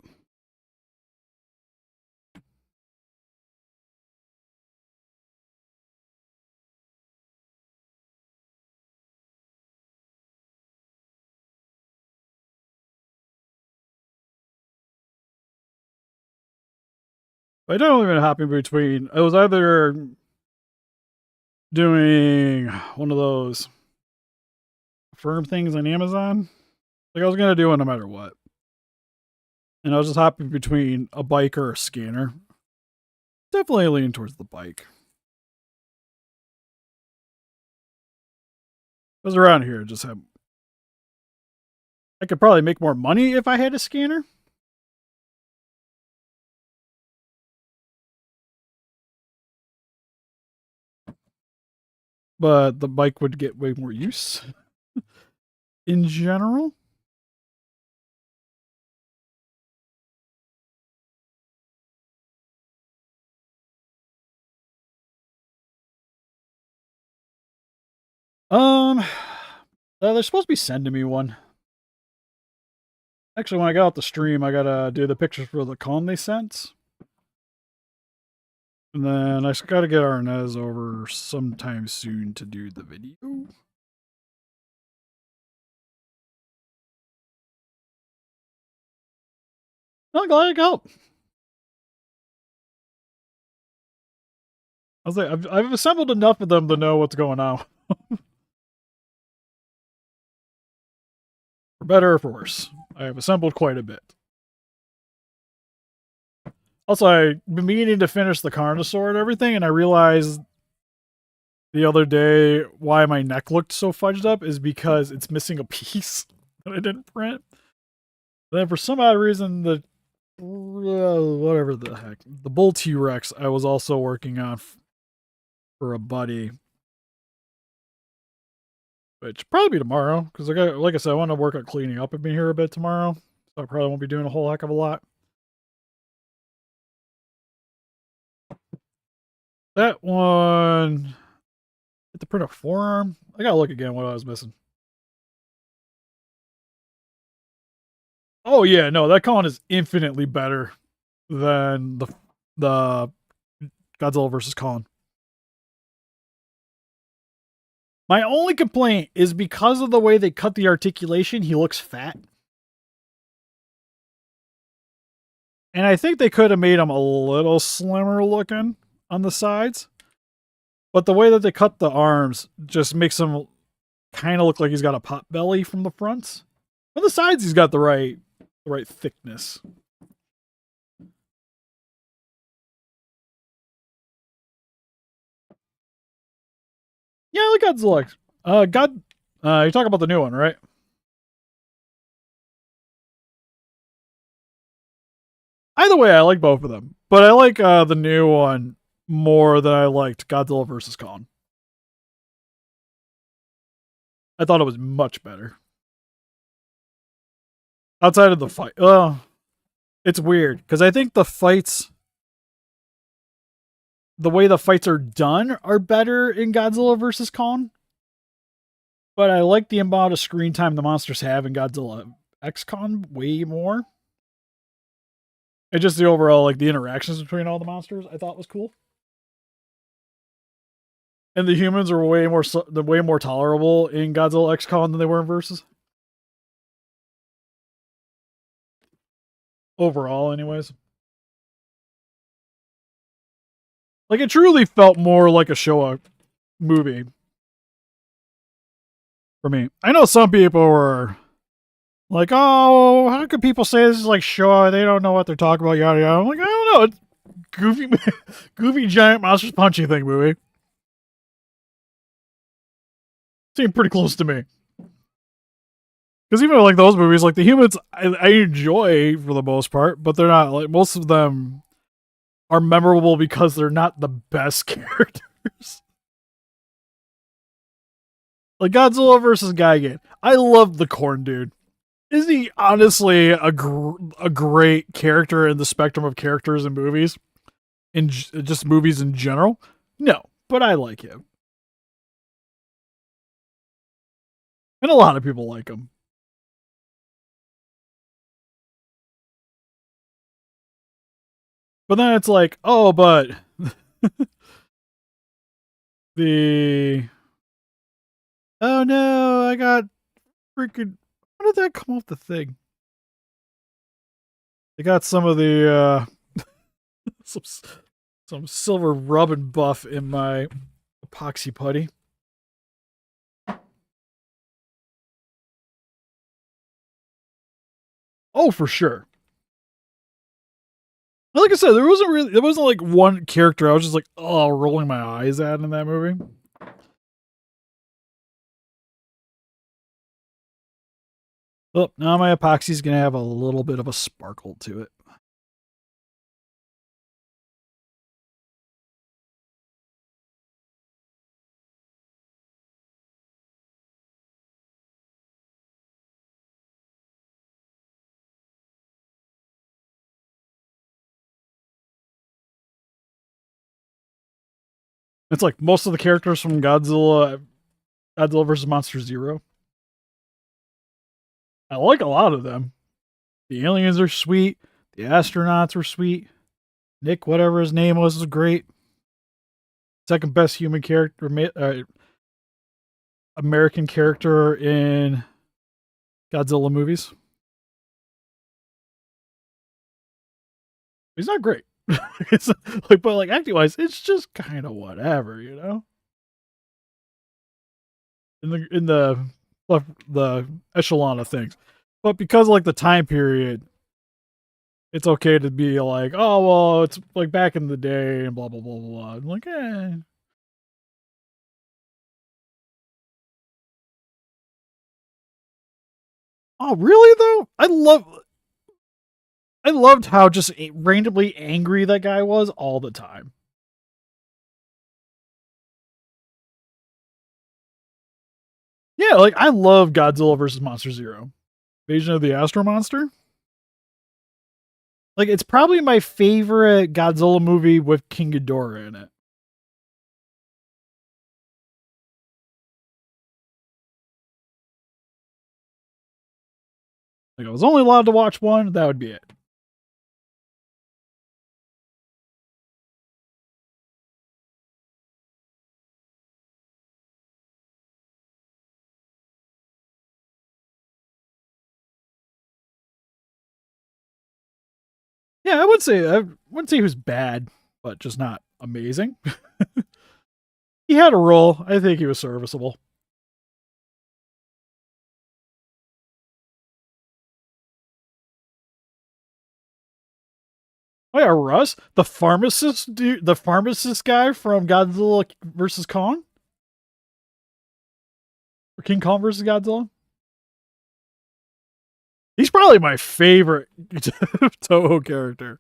But I don't even hop in between. I was either doing one of those firm things on Amazon, Like I was gonna do it no matter what. And I was just hopping between a bike or a scanner. Definitely leaning towards the bike. Because around here, just have. I could probably make more money if I had a scanner. But the bike would get way more use in general. They're supposed to be sending me one. Actually, when I got off the stream, I gotta do the pictures for the con they sent. And then I just gotta get Arnez over sometime soon to do the video. I'm glad I could help. I was like, I've assembled enough of them to know what's going on. For better or for worse. I have assembled quite a bit. Also, I've been meaning to finish the Carnosaur and everything, and I realized the other day why my neck looked so fudged up is because it's missing a piece that I didn't print. And then for some odd reason, the whatever the heck, the bull T-Rex I was also working on for a buddy. Which probably be tomorrow, because like I said, I want to work on cleaning up and be here a bit tomorrow. So I probably won't be doing a whole heck of a lot. That one, hit the print a forearm. I gotta look again what I was missing. Oh yeah, no, that con is infinitely better than the Godzilla vs. Kong. My only complaint is because of the way they cut the articulation, he looks fat. And I think they could have made him a little slimmer looking on the sides. But the way that they cut the arms just makes him kind of look like he's got a pot belly from the front. On the sides, he's got the right thickness. Yeah, I like Godzilla. You're talking about the new one, right? Either way, I like both of them. But I like the new one more than I liked Godzilla vs. Kong. I thought it was much better. Outside of the fight. It's weird, because I think the way the fights are done are better in Godzilla vs. Kong. But I like the amount of screen time the monsters have in Godzilla X Kong way more. And just the overall, like, the interactions between all the monsters, I thought was cool. And the humans are way more tolerable in Godzilla X Kong than they were in Versus. Overall, anyways. Like, it truly felt more like a Showa movie. For me. I know some people were like, oh, how could people say this is like Showa? They don't know what they're talking about, yada yada. I'm like, I don't know. It's goofy giant monsters punchy thing movie. Seemed pretty close to me. Because even like those movies, like the humans, I enjoy for the most part, but they're not like most of them are memorable because they're not the best characters. Like Godzilla versus Gigan. I love the corn dude. Is he honestly a great character in the spectrum of characters in movies? In just movies in general? No, but I like him. And a lot of people like him. But then it's like, oh, but the oh no, I got freaking how did that come off the thing? They got some of the some silver rub and buff in my epoxy putty. Oh, for sure. Like I said, there wasn't like one character I was just like, oh, rolling my eyes at in that movie. Oh, now my epoxy's gonna have a little bit of a sparkle to it. It's like most of the characters from Godzilla vs. Monster Zero. I like a lot of them. The aliens are sweet. The astronauts were sweet. Nick, whatever his name was great. Second best human character, American character in Godzilla movies. He's not great. It's like, but like acting wise, it's just kind of whatever, you know. In the echelon of things, but because of, like the time period, it's okay to be like, oh well, it's like back in the day and blah blah blah blah blah. I'm like, eh. Oh really though? I loved how just randomly angry that guy was all the time. Yeah, like I love Godzilla versus Monster Zero. Invasion of the Astro Monster. Like it's probably my favorite Godzilla movie with King Ghidorah in it. Like I was only allowed to watch one, that would be it. Yeah, I wouldn't say he was bad, but just not amazing. He had a role. I think he was serviceable. Oh yeah, Russ, the pharmacist guy from Godzilla versus Kong, or King Kong versus Godzilla. He's probably my favorite Toho character.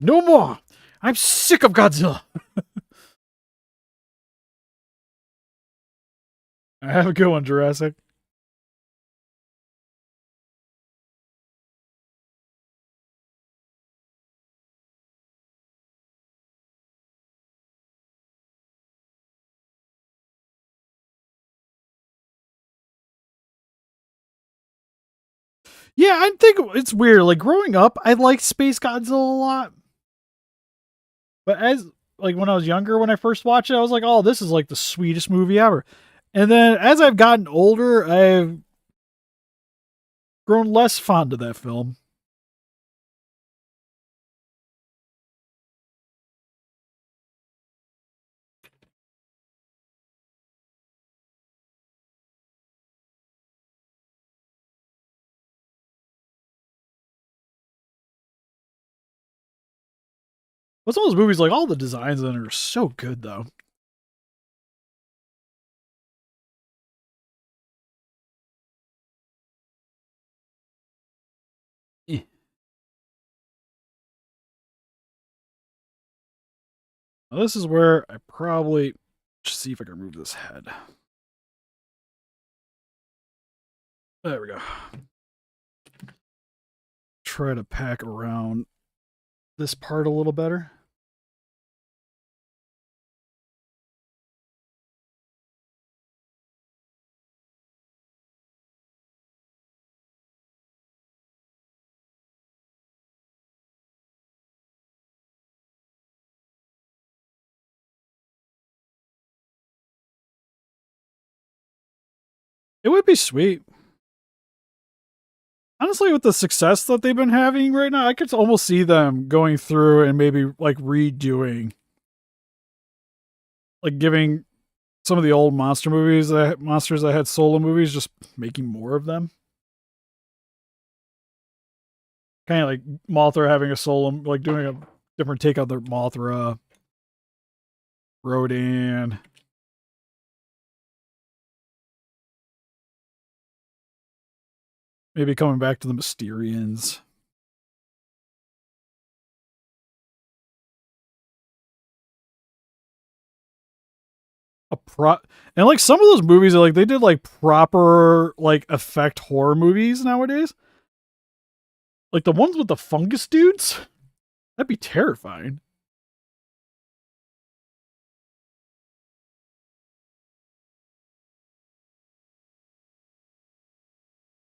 No more. I'm sick of Godzilla. I have a good one, Jurassic. Yeah, I think it's weird. Like growing up, I liked Space Godzilla a lot. But as like when I was younger, when I first watched it, I was like, "Oh, this is like the sweetest movie ever." And then as I've gotten older, I've grown less fond of that film. But some of those movies, like all the designs in it are so good, though. Eh. Now, this is where I probably just see if I can remove this head. There we go. Try to pack around this part a little better. It would be sweet. Honestly, with the success that they've been having right now, I could almost see them going through and maybe like redoing, like giving some of the old monsters that had solo movies, just making more of them. Kind of like Mothra having a solo, like doing a different take on the Mothra. Rodan. Maybe coming back to the Mysterians. And like some of those movies are like they did like proper like effect horror movies nowadays. Like the ones with the fungus dudes. That'd be terrifying.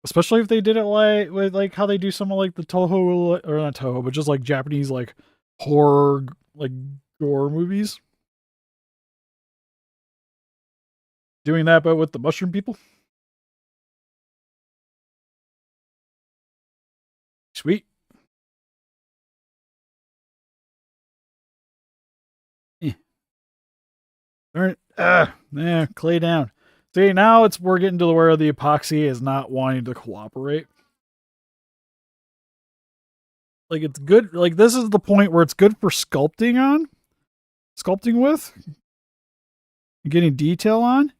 Especially if they did it like with like how they do some of like the Toho or not Toho, but just like Japanese like horror like gore movies. Doing that but with the mushroom people. Sweet. Eh. Alright. Clay down. See, now we're getting to where the epoxy is not wanting to cooperate. Like it's good. Like this is the point where it's good for sculpting with, getting detail on,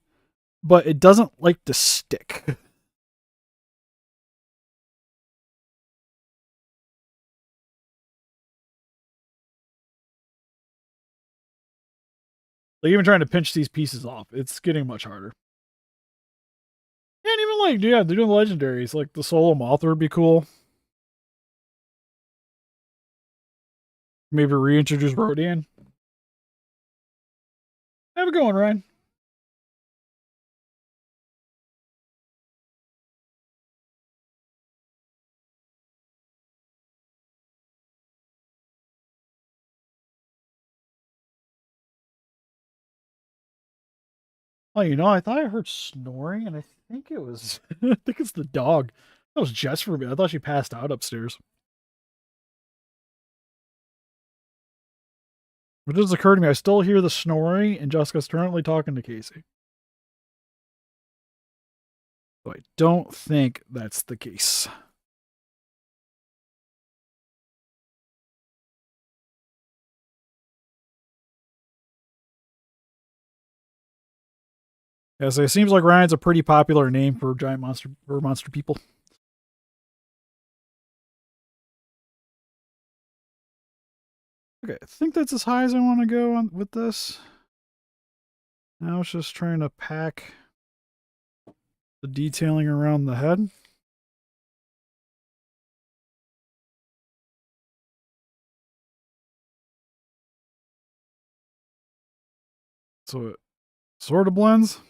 but it doesn't like to stick. Like even trying to pinch these pieces off, it's getting much harder. Yeah, and even like they're doing legendaries. Like the solo Mothra would be cool. Maybe reintroduce Rodan. Have a good one, Ryan. Oh, I thought I heard snoring, and I think it was, I think it's the dog. That was Jess for me. I thought she passed out upstairs. It just occurred to me, I still hear the snoring, and Jessica's currently talking to Casey. So I don't think that's the case. Yeah, so it seems like Ryan's a pretty popular name for giant monster people. Okay, I think that's as high as I want to go on with this. Now it's just trying to pack the detailing around the head. So it sort of blends.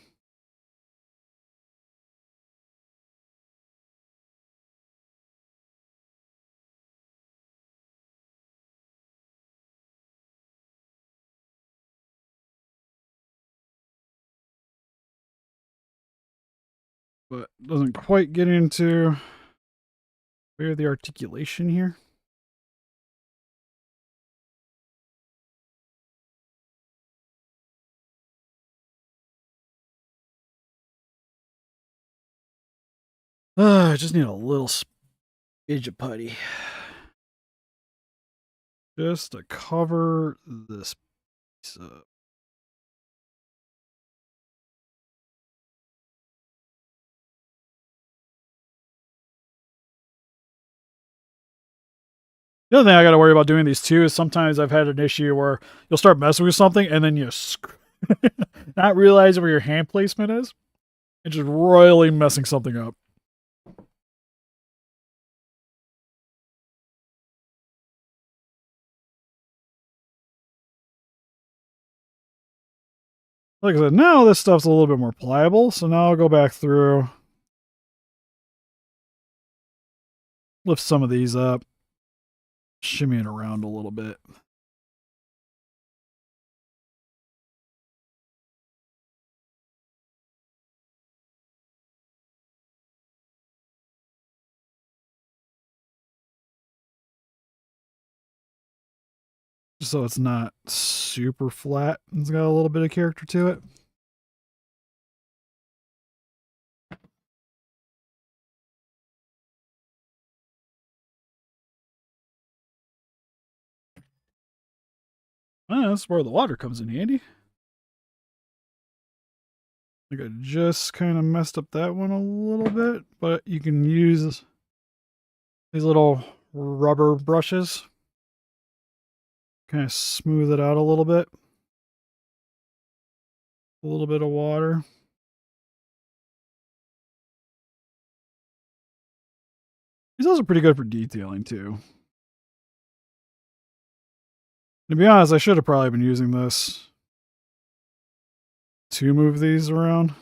But doesn't quite get into where the articulation here. I just need a little smidge of putty. Just to cover this piece up. The other thing I got to worry about doing these too is sometimes I've had an issue where you'll start messing with something and then you not realize where your hand placement is and just royally messing something up. Like I said, now this stuff's a little bit more pliable, so now I'll go back through, lift some of these up, shimmy it around a little bit. So it's not super flat. It's got a little bit of character to it. That's where the water comes in handy. I think I just kind of messed up that one a little bit, but you can use these little rubber brushes. Kind of smooth it out a little bit. A little bit of water. These also pretty good for detailing too. To be honest, I should have probably been using this to move these around.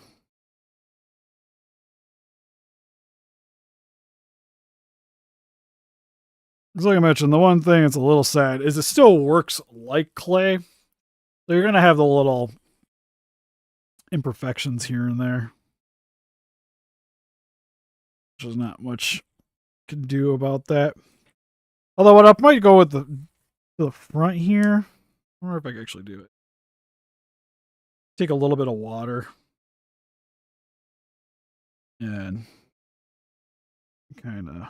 Because like I mentioned, the one thing that's a little sad is it still works like clay. So you're going to have the little imperfections here and there. Which is not much you can do about that. Although what I might go with the front here. I wonder if I can actually do it. Take a little bit of water. And kind of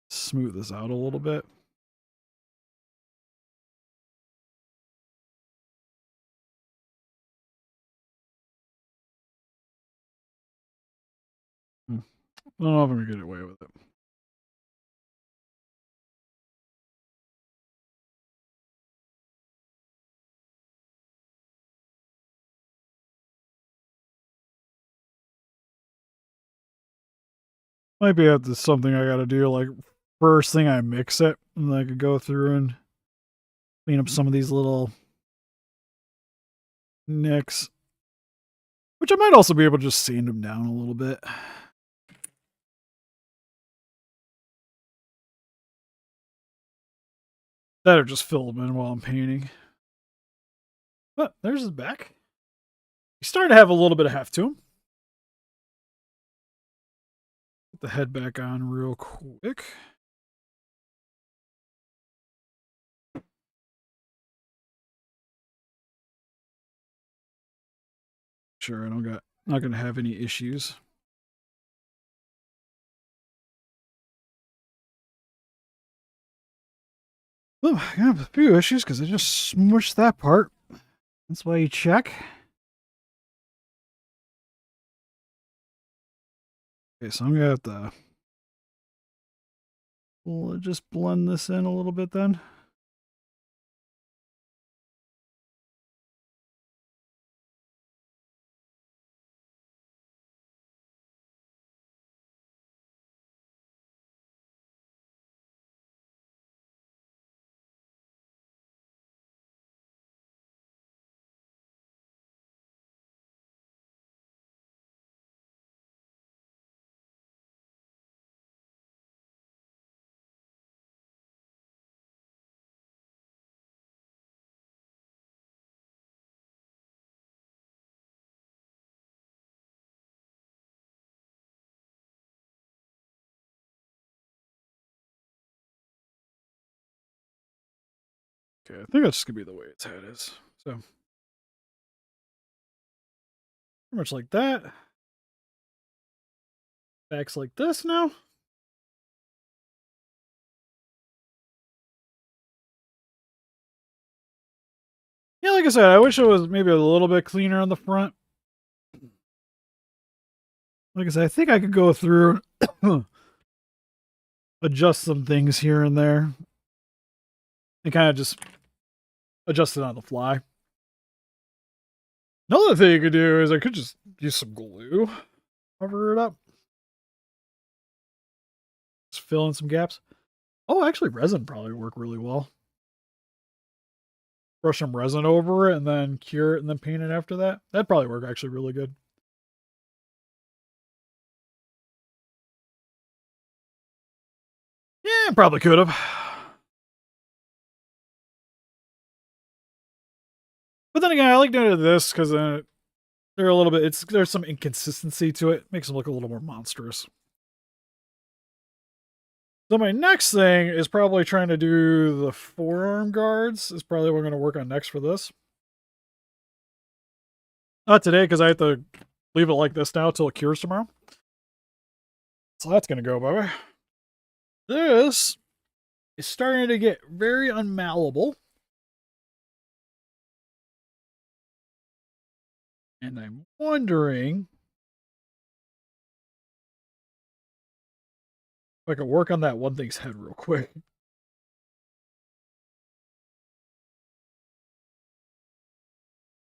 smooth this out a little bit. I don't know if I'm going to get away with it. Might be at this something I got to do. Like first thing I mix it, and then I could go through and clean up some of these little nicks, which I might also be able to just sand them down a little bit. That or just fill them in while I'm painting. But there's his back. He's starting to have a little bit of heft to him. Put the head back on real quick. Sure, not gonna have any issues. Oh, I have a few issues because I just smushed that part. That's why you check. Okay, so I'm gonna have to just blend this in a little bit then. Okay, I think that's just gonna be the way its head is. So pretty much like that. Back's like this now. Yeah, like I said, I wish it was maybe a little bit cleaner on the front. Like I said, I think I could go through adjust some things here and there and kind of just adjust it on the fly. Another thing you could do is I could just use some glue, cover it up, just fill in some gaps. Oh, actually, resin probably work really well. Brush some resin over it and then cure it and then paint it after that. That'd probably work actually really good. Yeah, probably could have. But then again, I like doing this because they're a little bit. There's some inconsistency to it. Makes them look a little more monstrous. So my next thing is probably trying to do the forearm guards. Is probably what I'm going to work on next for this. Not today because I have to leave it like this now till it cures tomorrow. So that's going to go, bye-bye. This is starting to get very unmalleable. And I'm wondering if I could work on that one thing's head real quick.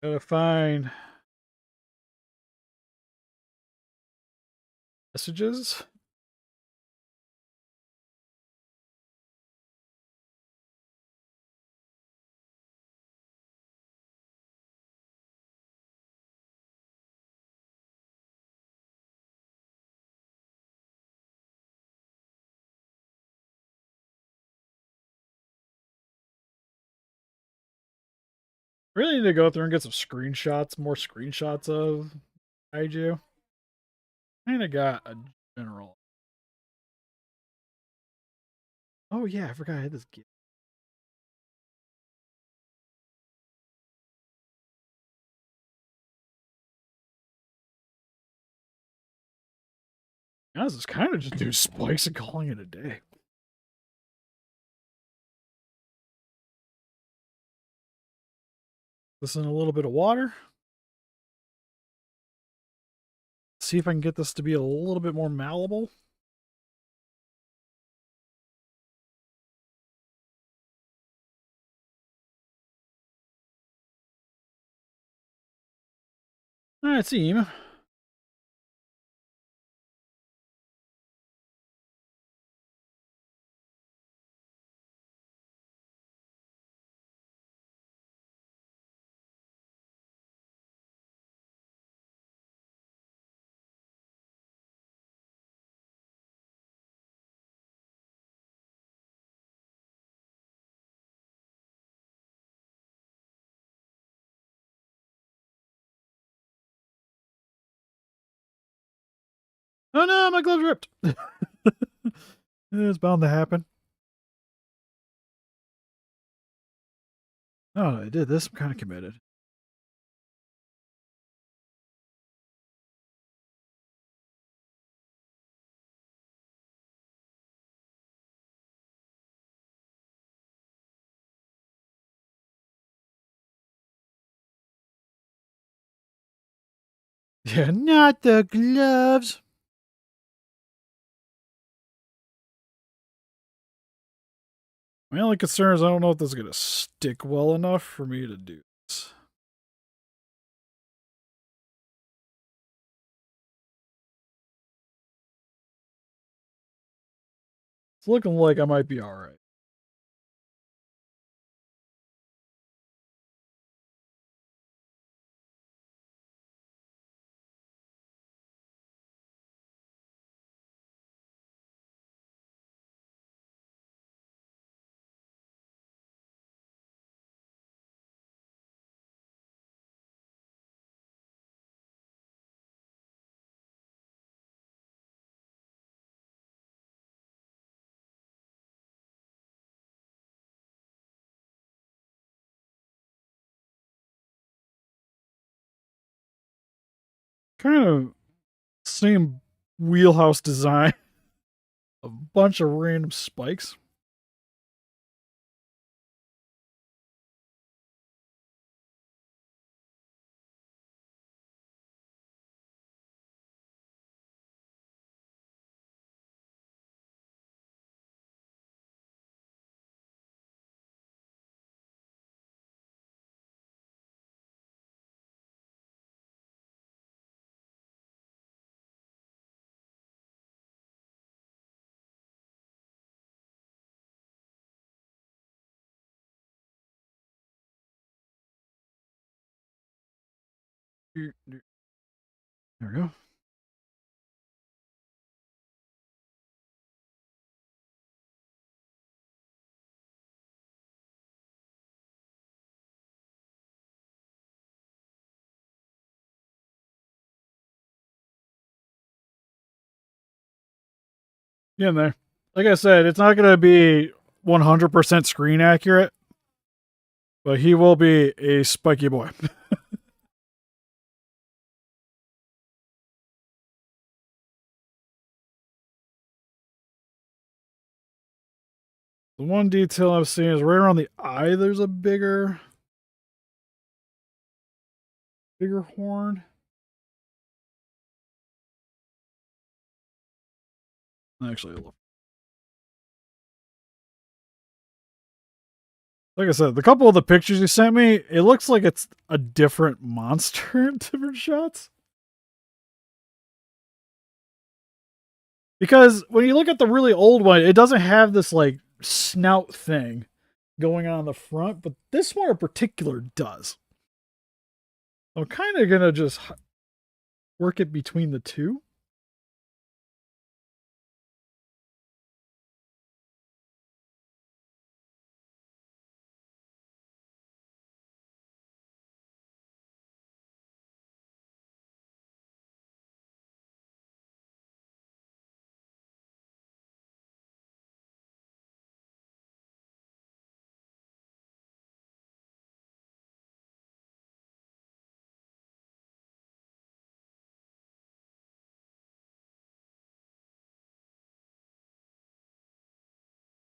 Gotta find messages. Really need to go through and get some screenshots, more screenshots of Hydra. Kinda got a general. Oh yeah, I forgot I had this gift. Guys, it's kind of just do spikes and calling it a day. This in a little bit of water. See if I can get this to be a little bit more malleable. Alright, seam. Oh no, my gloves ripped. It's bound to happen. Oh, I did this. I'm kind of committed. Yeah, not the gloves. My only concern is I don't know if this is going to stick well enough for me to do this. It's looking like I might be alright. Kind of same wheelhouse design. A bunch of random spikes. There we go. Get in there. Like I said, it's not going to be 100% screen accurate, but he will be a spiky boy. The one detail I've seen is right around the eye. There's a bigger horn. Actually, like I said, the couple of the pictures you sent me, it looks like it's a different monster in different shots. Because when you look at the really old one, it doesn't have this like snout thing going on the front, but this one in particular does. I'm kind of gonna just work it between the two.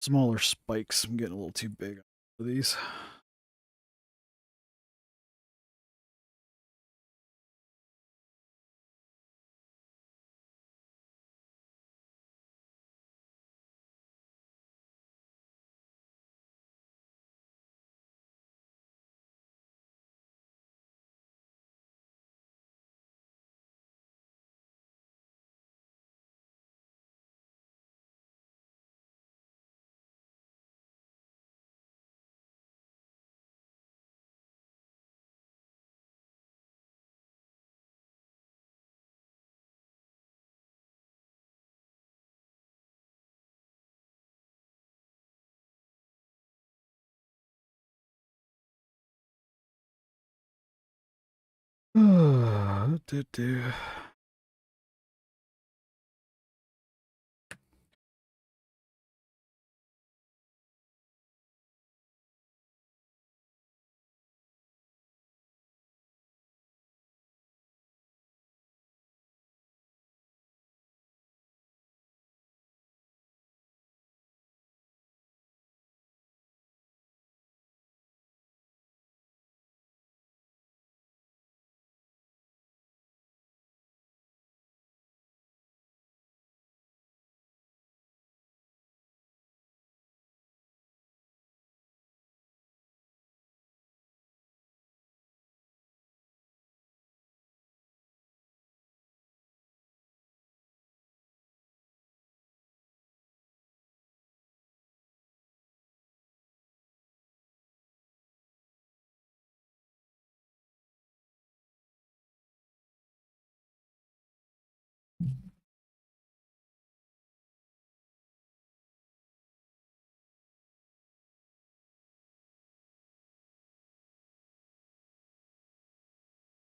Smaller spikes. I'm getting a little too big for these.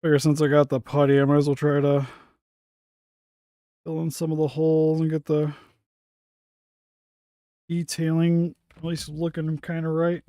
Figure since I got the putty, I might as well try to fill in some of the holes and get the detailing at least looking kind of right.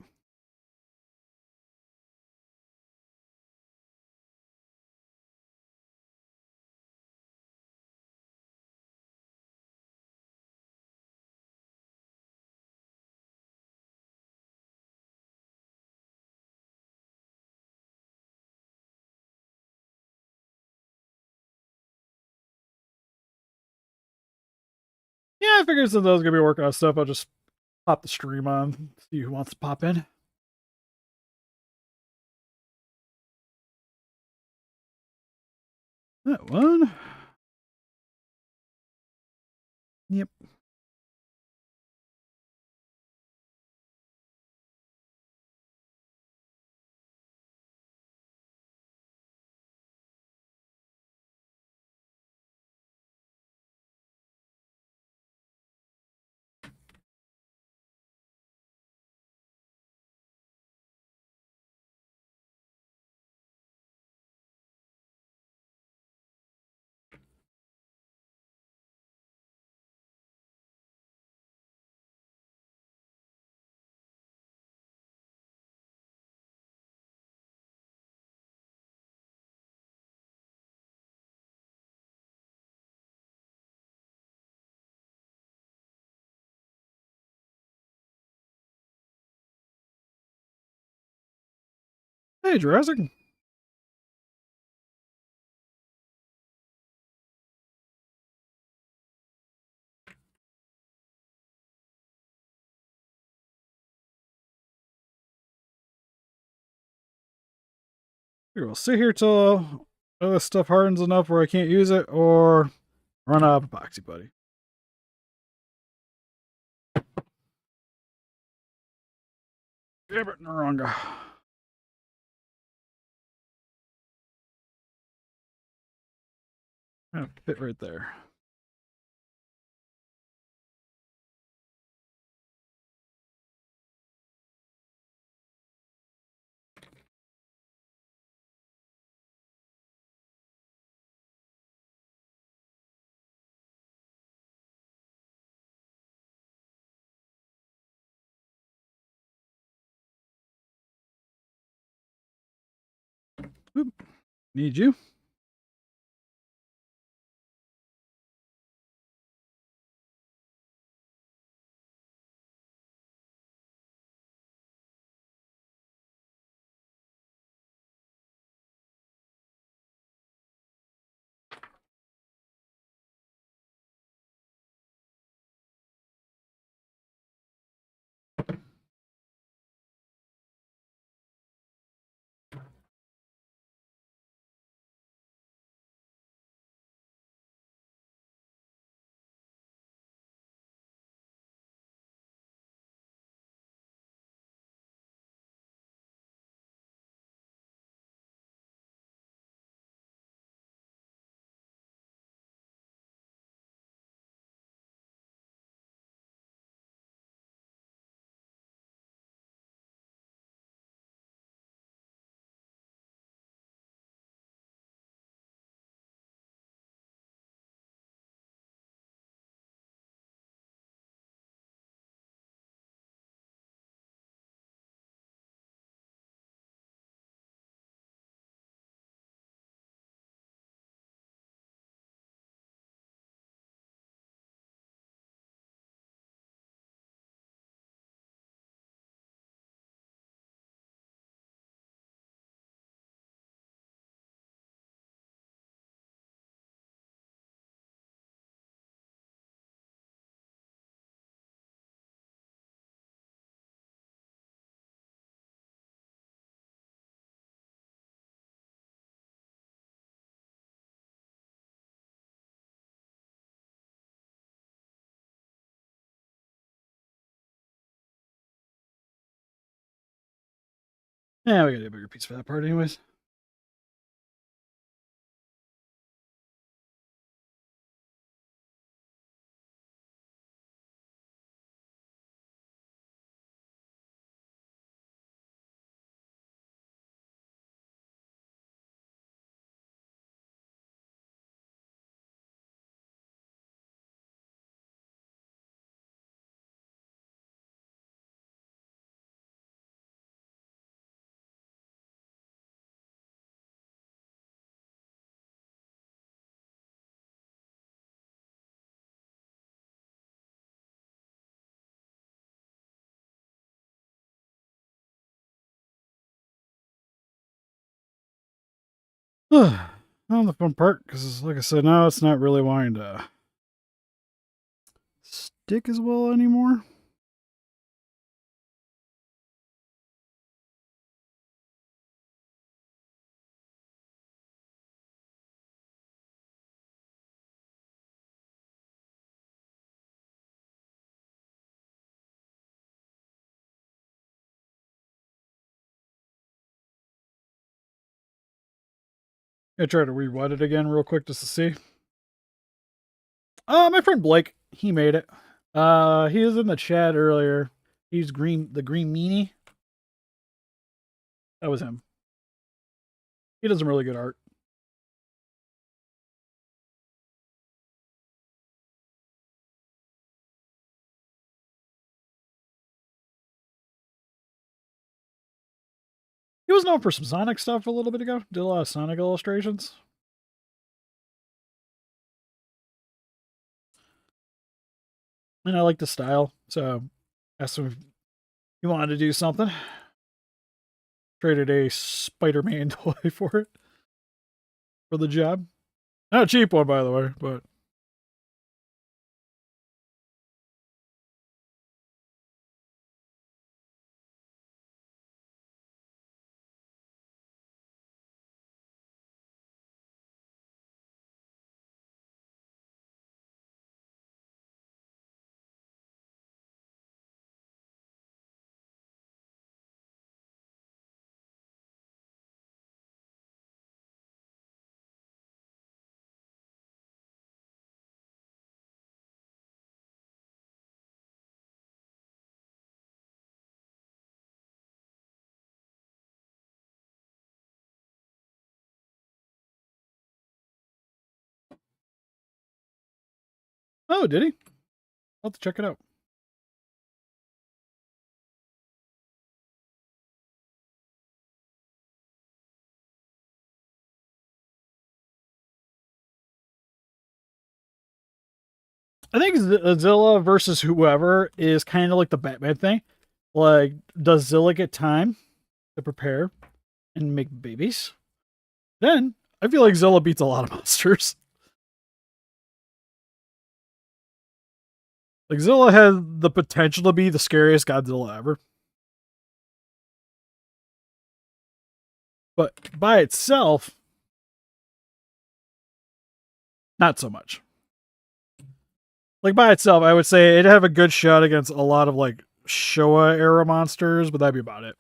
Yeah, I figured since I was gonna be working on stuff, I'll just pop the stream on, see who wants to pop in. That one. Yep. Hey, Jurassic. We will sit here till this stuff hardens enough where I can't use it, or run out of epoxy, buddy. Damn it, Naranga. Fit right there. Oop. Need you. Yeah, we gotta get a bigger piece for that part, anyways. On the fun part, because like I said, now it's not really wanting to stick as well anymore. I try to rewet it again real quick just to see. My friend Blake, he made it. He was in the chat earlier. He's the green meanie. That was him. He does some really good art. He was known for some Sonic stuff a little bit ago. Did a lot of Sonic illustrations. And I like the style, so asked him if he wanted to do something. Traded a Spider-Man toy for it. For the job. Not a cheap one, by the way, but... Oh, did he? I'll have to check it out. I think Zilla versus whoever is kind of like the Batman thing. Like, does Zilla get time to prepare and make babies? Then I feel like Zilla beats a lot of monsters. Like, Zilla has the potential to be the scariest Godzilla ever. But by itself, not so much. Like, by itself, I would say it'd have a good shot against a lot of, like, Showa era monsters, but that'd be about it.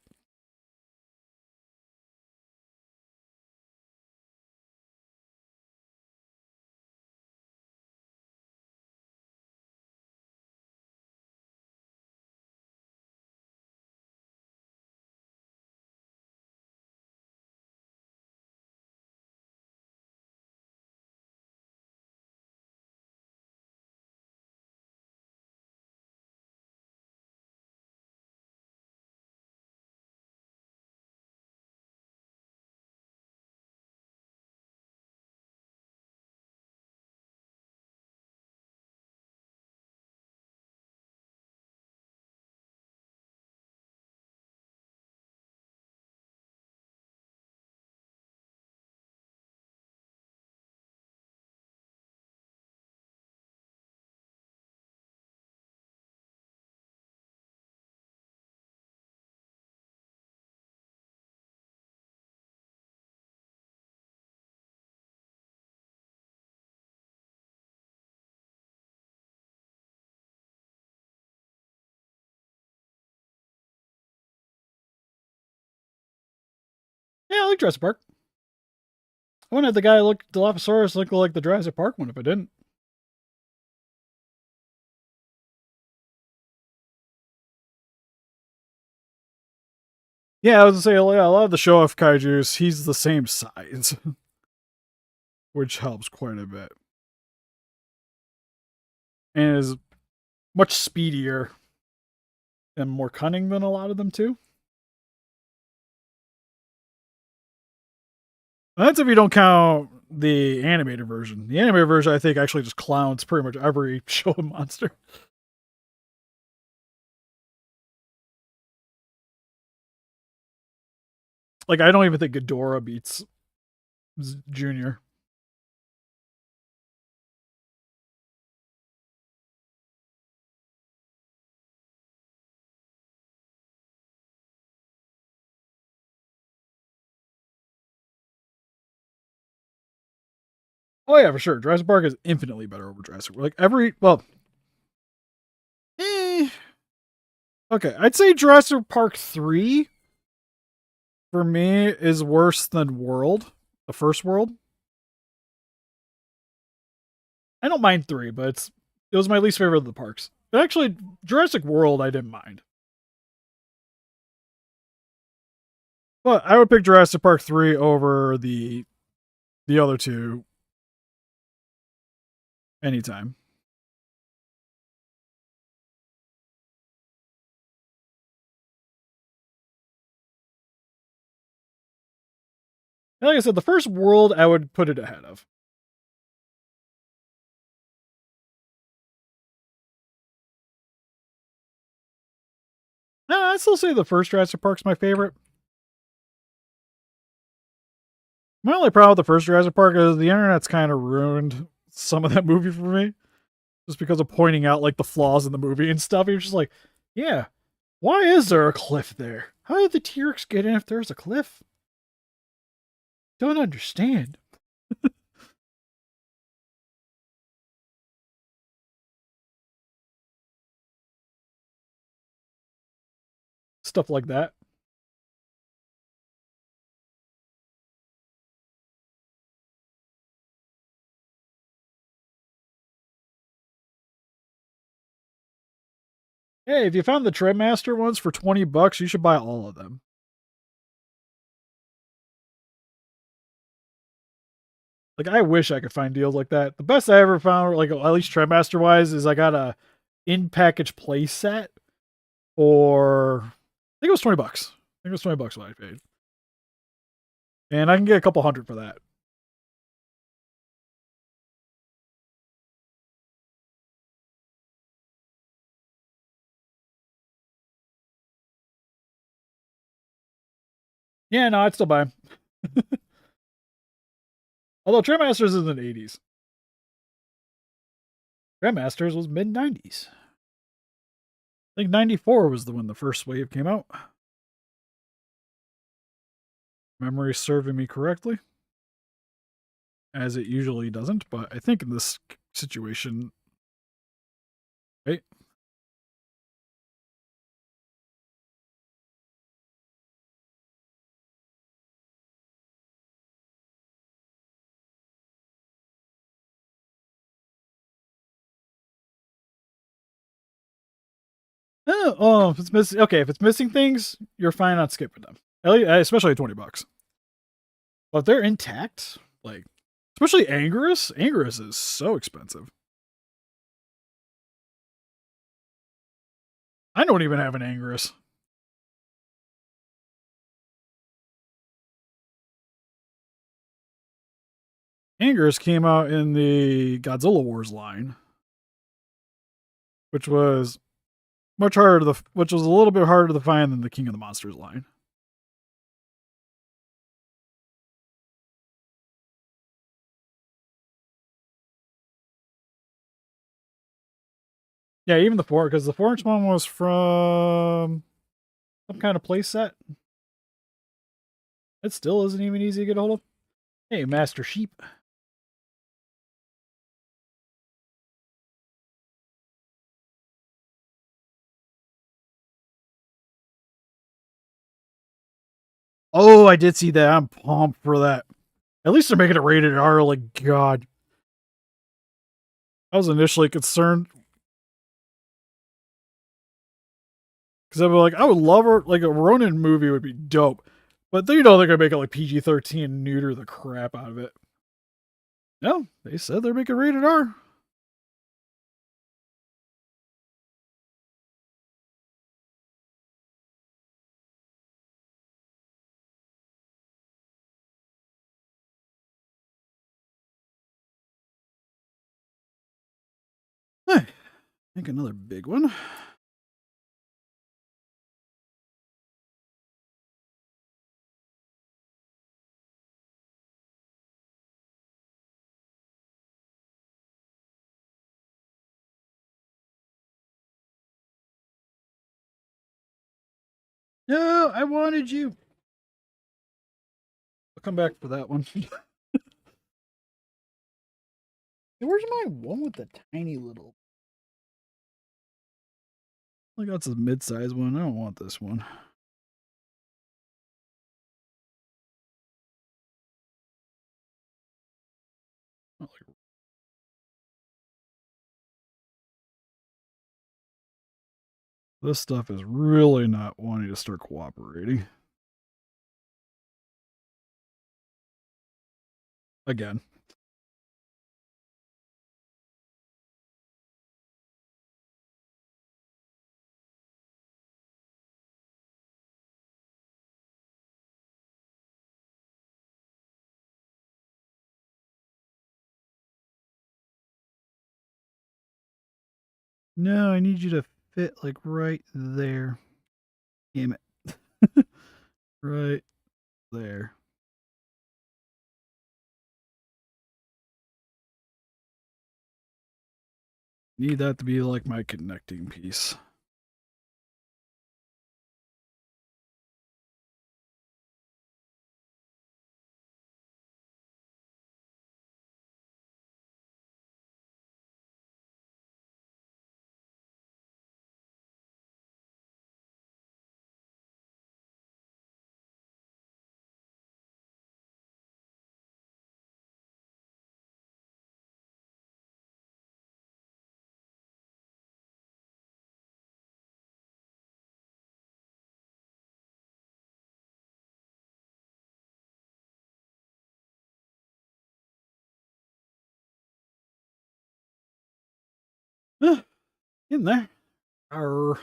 Yeah, I like Jurassic Park. I wouldn't have the guy look Dilophosaurus look like the Jurassic Park one if I didn't. Yeah, I was gonna say a lot of the show off kaijus, he's the same size, which helps quite a bit, and is much speedier and more cunning than a lot of them too. And that's if you don't count the animated version. The animated version, I think, actually just clowns pretty much every show monster. Like, I don't even think Ghidorah beats Junior. Oh yeah, for sure. Jurassic Park is infinitely better over Jurassic World. Like eh, okay, I'd say Jurassic Park 3 for me is worse than World, the first World. I don't mind 3, but it was my least favorite of the parks. But actually, Jurassic World I didn't mind. But I would pick Jurassic Park 3 over the other two anytime. And like I said, the first World I would put it ahead of. I'd still say the first Jurassic Park's my favorite. My only problem with the first Jurassic Park is the internet's kind of ruined some of that movie for me, just because of pointing out like the flaws in the movie and stuff. You're just like, yeah, why is there a cliff there? How did the T-Rex get in if there's a cliff? Don't understand. Stuff like that. Hey, if you found the Trendmaster ones for $20, you should buy all of them. Like, I wish I could find deals like that. The best I ever found, like at least Trendmaster wise, is I got a in-package play set for I think it was $20. I think it was $20 what I paid. And I can get a couple hundred for that. Yeah, no, I'd still buy them. Although Trendmasters is in the 80s. Trendmasters was mid 90s. I think 94 was the when the first wave came out. Memory serving me correctly. As it usually doesn't, but I think in this situation. Right? Oh, if it's missing, okay, if it's missing things, you're fine on skipping them. Especially at $20. But if they're intact, like especially Angerus, Angerus is so expensive. I don't even have an Angerus. Angerus came out in the Godzilla Wars line, which was which was a little bit harder to find than the King of the Monsters line. Yeah, even the because the 4-inch one was from some kind of play set. It still isn't even easy to get a hold of. Hey, Master Sheep. Oh, I did see that. I'm pumped for that. At least they're making it rated R. Like, God. I was initially concerned because I was like, I would love her. Like, a Ronin movie would be dope. But they know they're going to make it like PG-13 and neuter the crap out of it. No, they said they're making rated R. Hey, make another big one. No, I wanted you. I'll come back for that one. Where's my one with the tiny little? Like that's a mid-size one. I don't want this one. This stuff is really not wanting to start cooperating. Again. No, I need you to fit like right there. Damn it. Right there. Need that to be like my connecting piece. In there. Arr.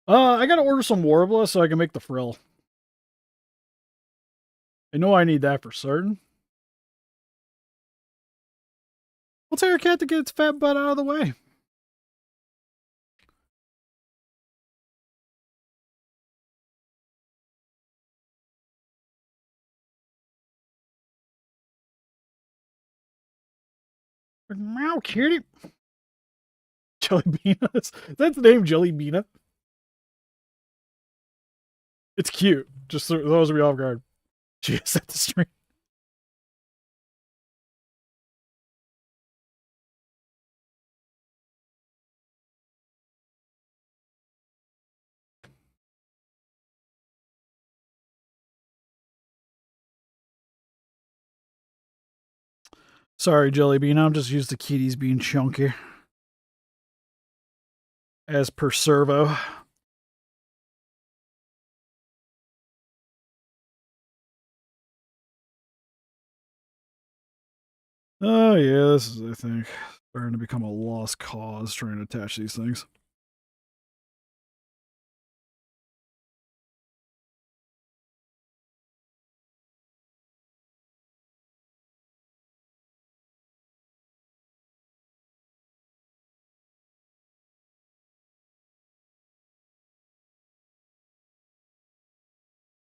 I gotta order some Warbler so I can make the frill. I know I need that for certain. We'll tell your cat to get its fat butt out of the way. Meow, kitty. Jelly Beana. That's the name, Jelly Beana. It's cute. Just so those of you off guard. She set the stream. Sorry, Jelly Bean. I'm just used to kitties being chunky. As per servo. Oh, yeah, this is, I think, starting to become a lost cause trying to attach these things.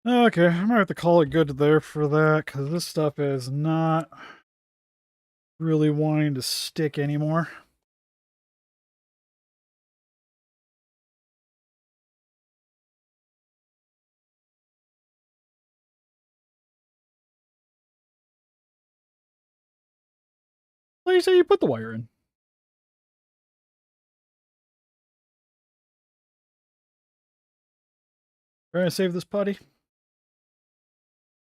Okay, I might have to call it good there for that, because this stuff is not really wanting to stick anymore. What do you say you put the wire in? Trying to save this putty?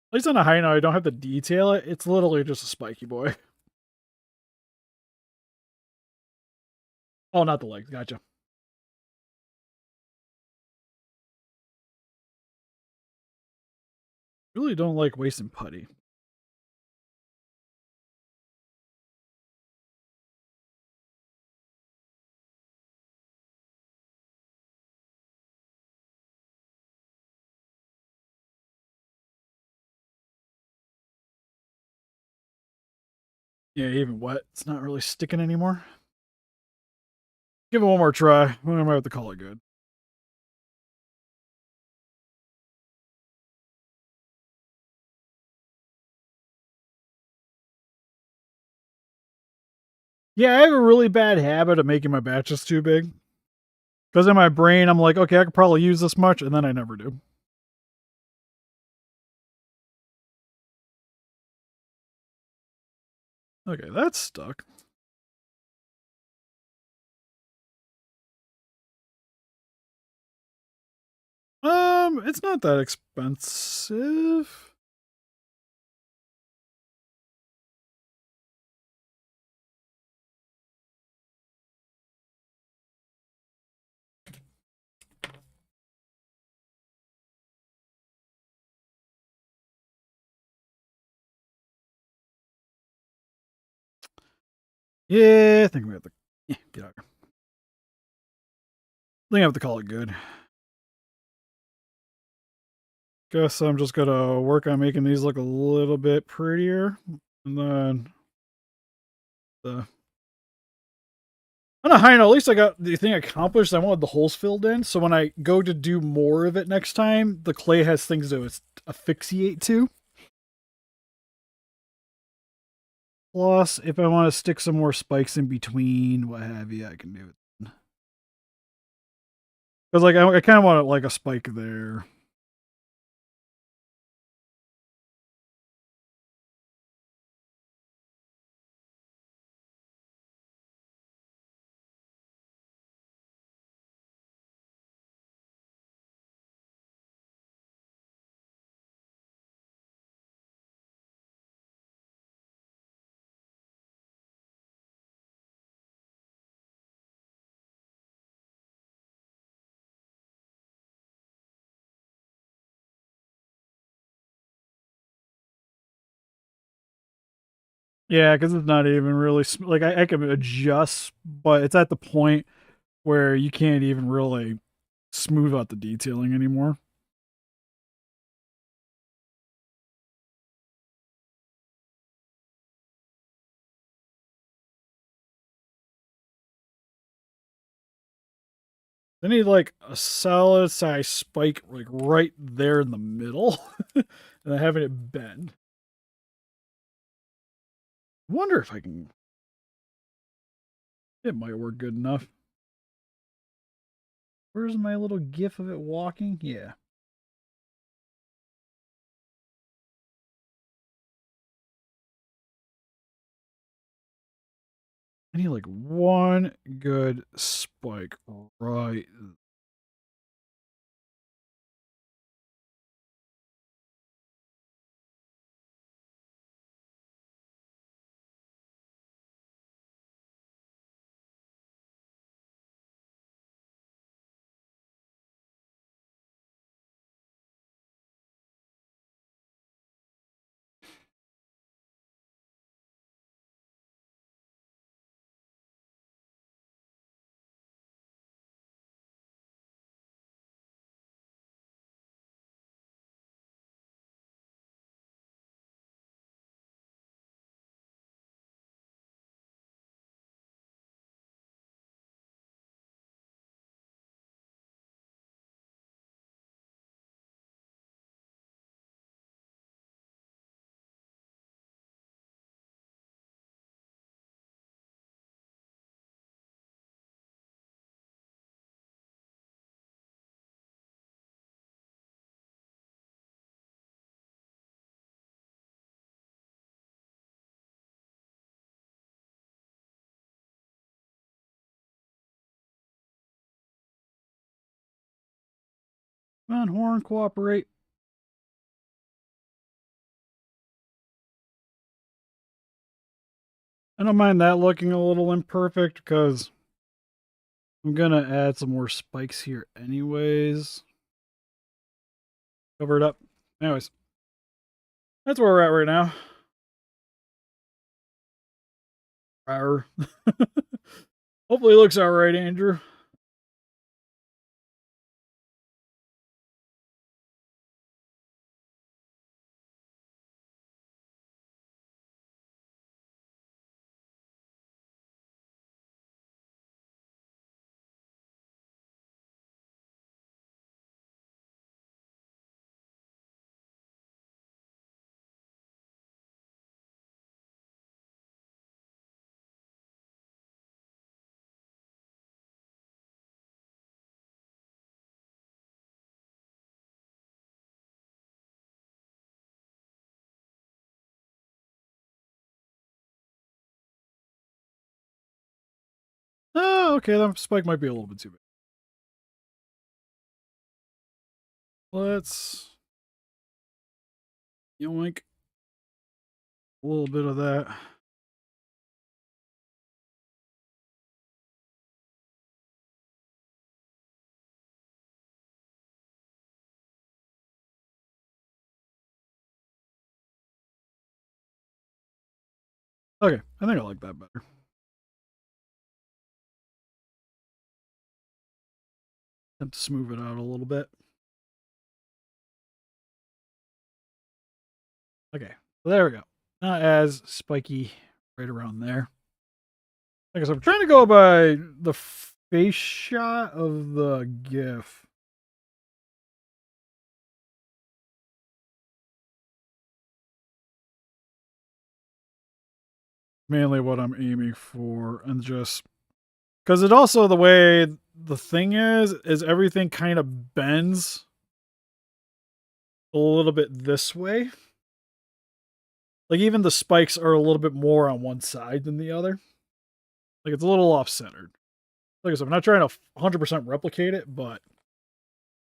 At least on a high note, I don't have to detail it. It's literally just a spiky boy. Oh, not the legs. Gotcha. Really don't like wasting putty. Yeah, even wet. It's not really sticking anymore. Give it one more try. I might have to call it good. Yeah, I have a really bad habit of making my batches too big. Because in my brain, I'm like, okay, I could probably use this much, and then I never do. Okay, that's stuck. It's not that expensive. Yeah, I think we have to get out here. I think I have to call it good. Guess I'm just gonna work on making these look a little bit prettier. And then On a high note, at least I got the thing accomplished. I wanted the holes filled in, so when I go to do more of it next time, the clay has things to asphyxiate to. Plus, if I want to stick some more spikes in between, what have you, I can do it. Because like I kind of want like a spike there. Yeah, because it's not even really like I can adjust, but it's at the point where you can't even really smooth out the detailing anymore. I need like a solid size spike like right there in the middle and then having it bend. Wonder if I can. It might work good enough. Where's my little gif of it walking? Yeah. I need like one good spike right. Come on, horn, cooperate. I don't mind that looking a little imperfect because I'm gonna add some more spikes here anyways. Cover it up. Anyways, that's where we're at right now. Rawr. Hopefully it looks alright, Andrew. Oh, okay, that spike might be a little bit too big. Let's yoink a little bit of that. Okay, I think I like that better. Have to smooth it out a little bit. Okay, so there we go. Not as spiky right around there. Like I said, I'm trying to go by the face shot of the GIF. Mainly what I'm aiming for, and just because it also the way the thing is everything kind of bends a little bit this way. Like even the spikes are a little bit more on one side than the other. Like it's a little off centered. Like I said, I'm not trying to 100% replicate it, but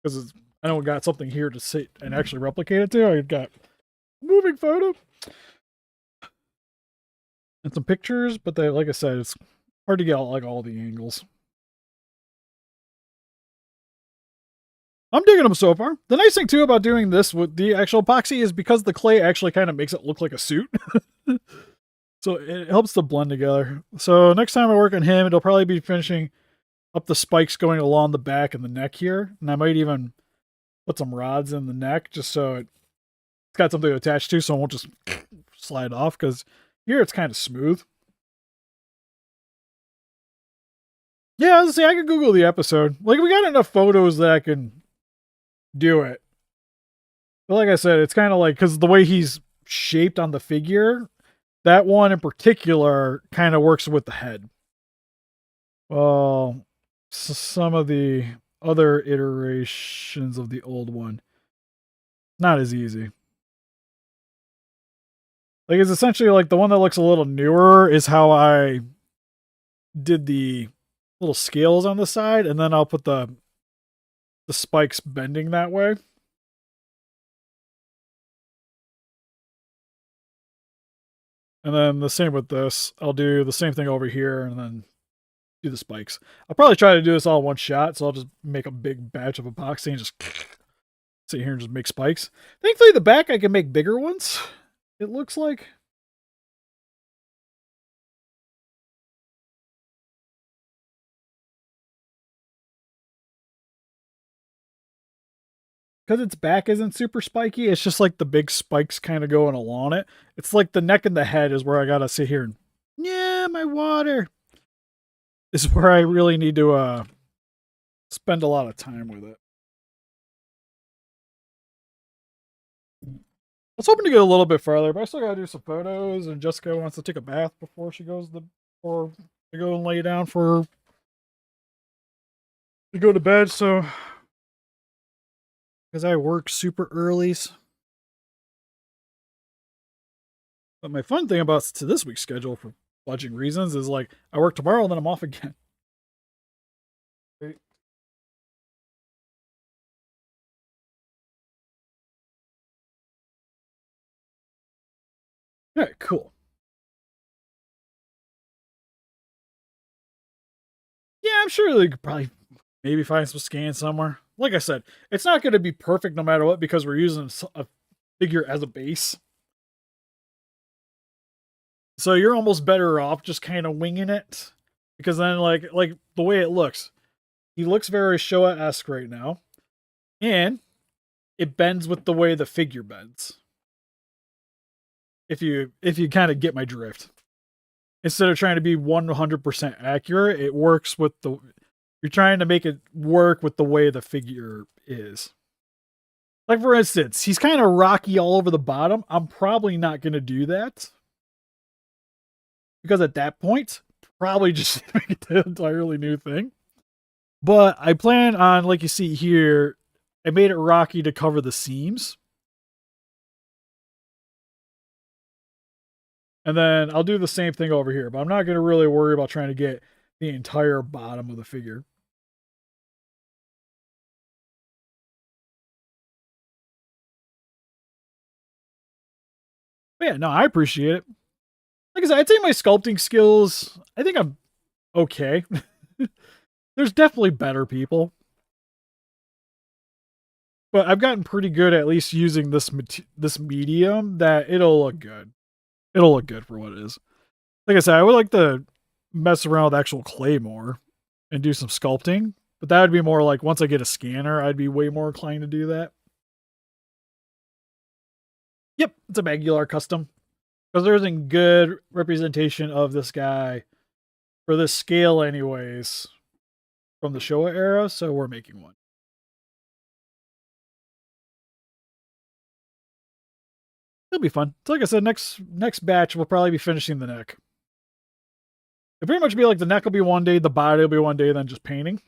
because I know I got something here to sit and actually replicate it to. I got a moving photo and some pictures, but they, like I said, it's hard to get like all the angles. I'm digging them so far. The nice thing too about doing this with the actual epoxy is because the clay actually kind of makes it look like a suit. So it helps to blend together. So next time I work on him, it'll probably be finishing up the spikes going along the back and the neck here. And I might even put some rods in the neck just so it's got something to attach to so it won't just slide off, because here it's kind of smooth. Yeah, I was gonna say, I could Google the episode. Like, we got enough photos that I can do it. But like I said, it's kind of like, because the way he's shaped on the figure, that one in particular kind of works with the head. Well, some of the other iterations of the old one, not as easy. Like, it's essentially like the one that looks a little newer is how I did the little scales on the side, and then I'll put the spikes bending that way. And then the same with this. I'll do the same thing over here and then do the spikes. I'll probably try to do this all in one shot, so I'll just make a big batch of epoxy and just sit here and just make spikes. Thankfully, the back I can make bigger ones, it looks like. Because its back isn't super spiky, it's just like the big spikes kind of going along it. It's like the neck and the head is where I gotta sit here and, yeah, my water. This is where I really need to spend a lot of time with it. I was hoping to get a little bit farther, but I still gotta do some photos, and Jessica wants to take a bath before she goes or to go and lay down for to go to bed, so because I work super earlys. But my fun thing about to this week's schedule for budgeting reasons is like I work tomorrow and then I'm off again. Alright, cool. Yeah, I'm sure they could probably maybe find some scans somewhere. Like I said, it's not going to be perfect no matter what because we're using a figure as a base. So you're almost better off just kind of winging it, because then like the way it looks, he looks very Showa-esque right now, and it bends with the way the figure bends. If you kind of get my drift, instead of trying to be 100% accurate, it works with the, you're trying to make it work with the way the figure is. Like for instance, he's kind of rocky all over the bottom. I'm probably not going to do that, because at that point, probably just make it an entirely new thing. But I plan on, like you see here, I made it rocky to cover the seams. And then I'll do the same thing over here, but I'm not going to really worry about trying to get the entire bottom of the figure. But yeah, no, I appreciate it. Like I said, I'd say my sculpting skills, I think I'm okay. There's definitely better people. But I've gotten pretty good at least using this medium that it'll look good. It'll look good for what it is. Like I said, I would like to mess around with actual clay more and do some sculpting. But that would be more like once I get a scanner, I'd be way more inclined to do that. Yep, it's a Magular custom. Because there isn't good representation of this guy for this scale anyways from the Showa era, so we're making one. It'll be fun. So like I said, next batch we'll probably be finishing the neck. It'll pretty much be like the neck will be one day, the body will be one day, then just painting.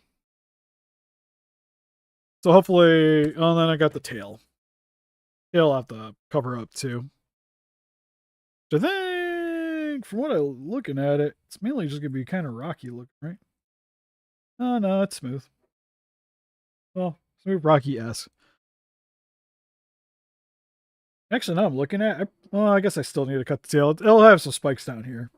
So hopefully, oh, then I got the tail. Tail I'll have to cover up too. So I think, from what I'm looking at it, it's mainly just gonna be kind of rocky looking, right? Oh no, it's smooth. Well, smooth rocky-esque. Actually, now I'm looking at, well, I guess I still need to cut the tail. It'll have some spikes down here.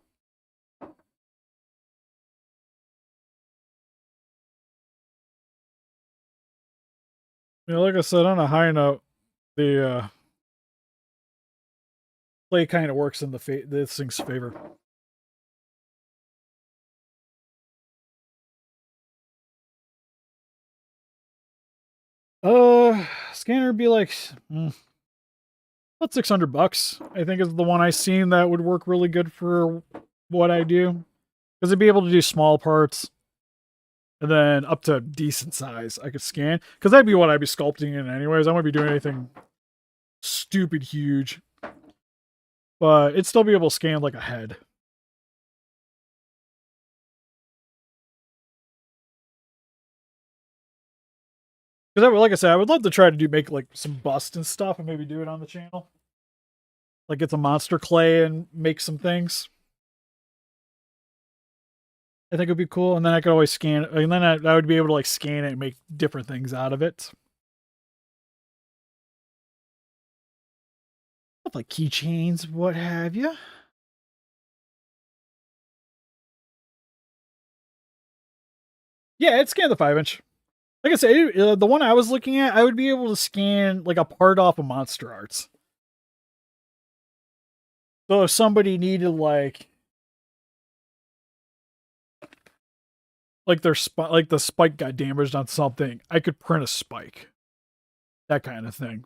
You know, like I said, on a high note, the play kind of works in this thing's favor. Scanner would be like about $600. I think is the one I seen that would work really good for what I do, because it'd be able to do small parts, and then up to decent size I could scan, because that'd be what I'd be sculpting in anyways. I wouldn't be doing anything stupid huge, but it'd still be able to scan like a head. Because like I said, I would love to try to make like some bust and stuff, and maybe do it on the channel. Like get some monster clay and make some things. I think it'd be cool, and then I could always scan it, and then I would be able to like scan it and make different things out of it. Stuff like keychains, what have you. Yeah, it scanned the 5-inch. Like I said, the one I was looking at, I would be able to scan like a part off of Monster Arts. So if somebody needed like the spike got damaged on something, I could print a spike. That kind of thing.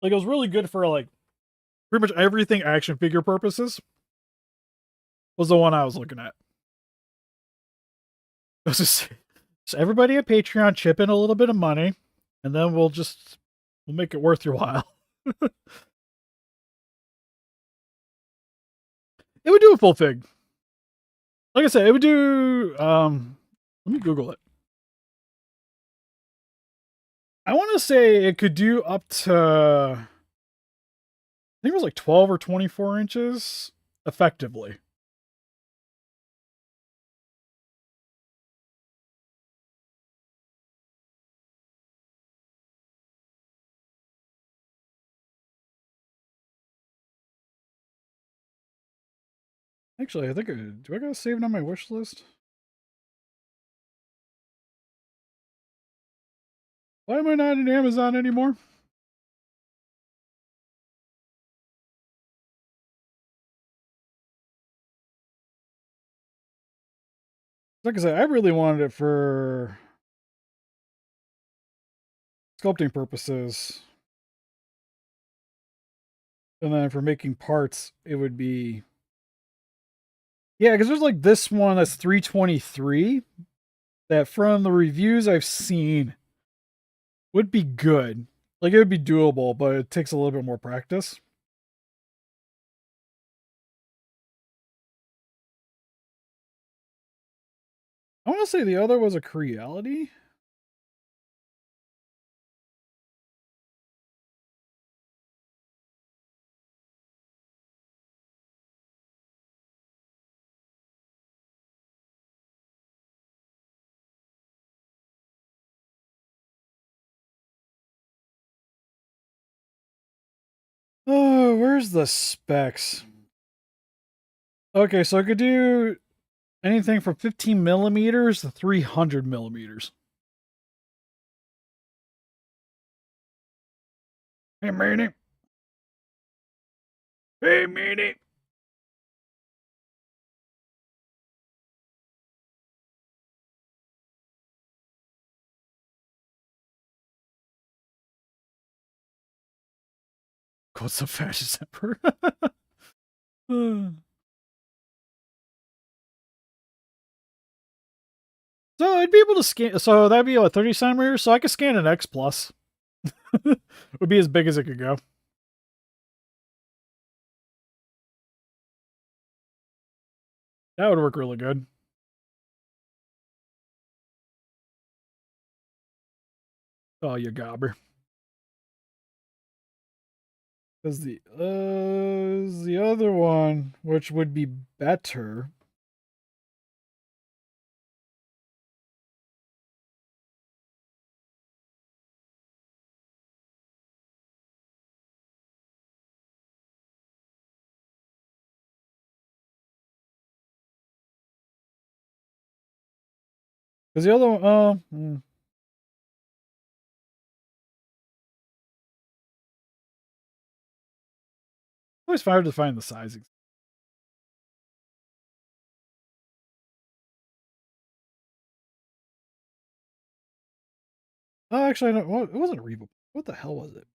Like it was really good for like pretty much everything action figure purposes. Was the one I was looking at. Just everybody at Patreon chip in a little bit of money, and then we'll make it worth your while. It would do a full fig. Like I said, it would do let me Google it. I want to say it could do up to, I think it was like 12 or 24 inches effectively. Actually, I think do I gotta save it on my wish list? Why am I not in Amazon anymore? Like I said, I really wanted it for sculpting purposes. And then for making parts, it would be, yeah, because there's like this one that's 323 that from the reviews I've seen would be good. Like it would be doable, but it takes a little bit more practice. I want to say the other was a Creality. Oh, where's the specs? Okay, so I could do anything from 15 millimeters to 300 millimeters. Hey, Manny. Hey, Manny. quote so fascist emperor. So I'd be able to scan. So that'd be like 30 centimeters. So I could scan an X plus. Would be as big as it could go. That would work really good. Oh, you gobber. Because the other one, which would be better. Because the other one, always hard to find the sizing. Oh, actually, I don't. Well, it wasn't a Revo. What the hell was it?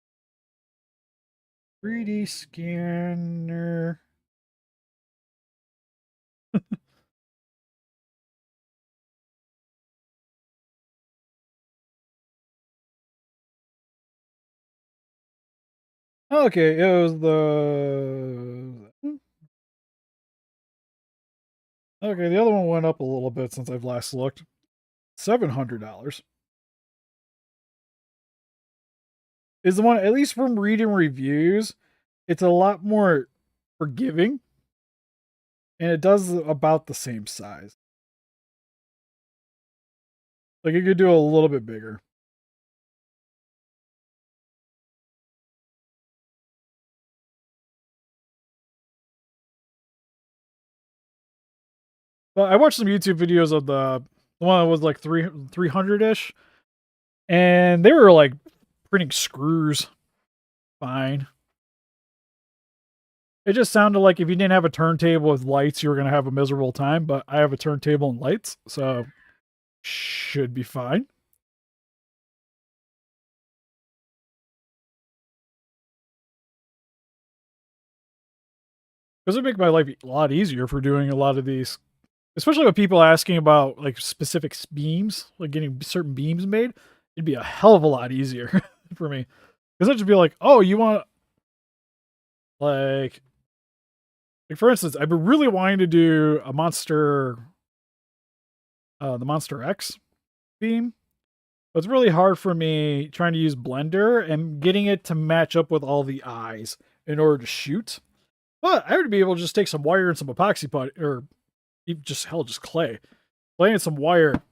3D scanner. Okay, it was the. Okay, the other one went up a little bit since I've last looked. $700 is the one, at least from reading reviews, it's a lot more forgiving, and it does about the same size. Like, you could do a little bit bigger. But I watched some YouTube videos of the one that was like 300-ish, and they were like printing screws fine. It just sounded like if you didn't have a turntable with lights, you were going to have a miserable time, but I have a turntable and lights, so should be fine. Because it would make my life a lot easier for doing a lot of these, especially with people asking about like specific beams, like getting certain beams made. It'd be a hell of a lot easier for me. Because I'd just be like, oh, you want like for instance, I've been really wanting to do a monster, the Monster X beam. But it's really hard for me trying to use Blender and getting it to match up with all the eyes in order to shoot. But I would be able to just take some wire and some epoxy putty, or just clay, lay in some wire,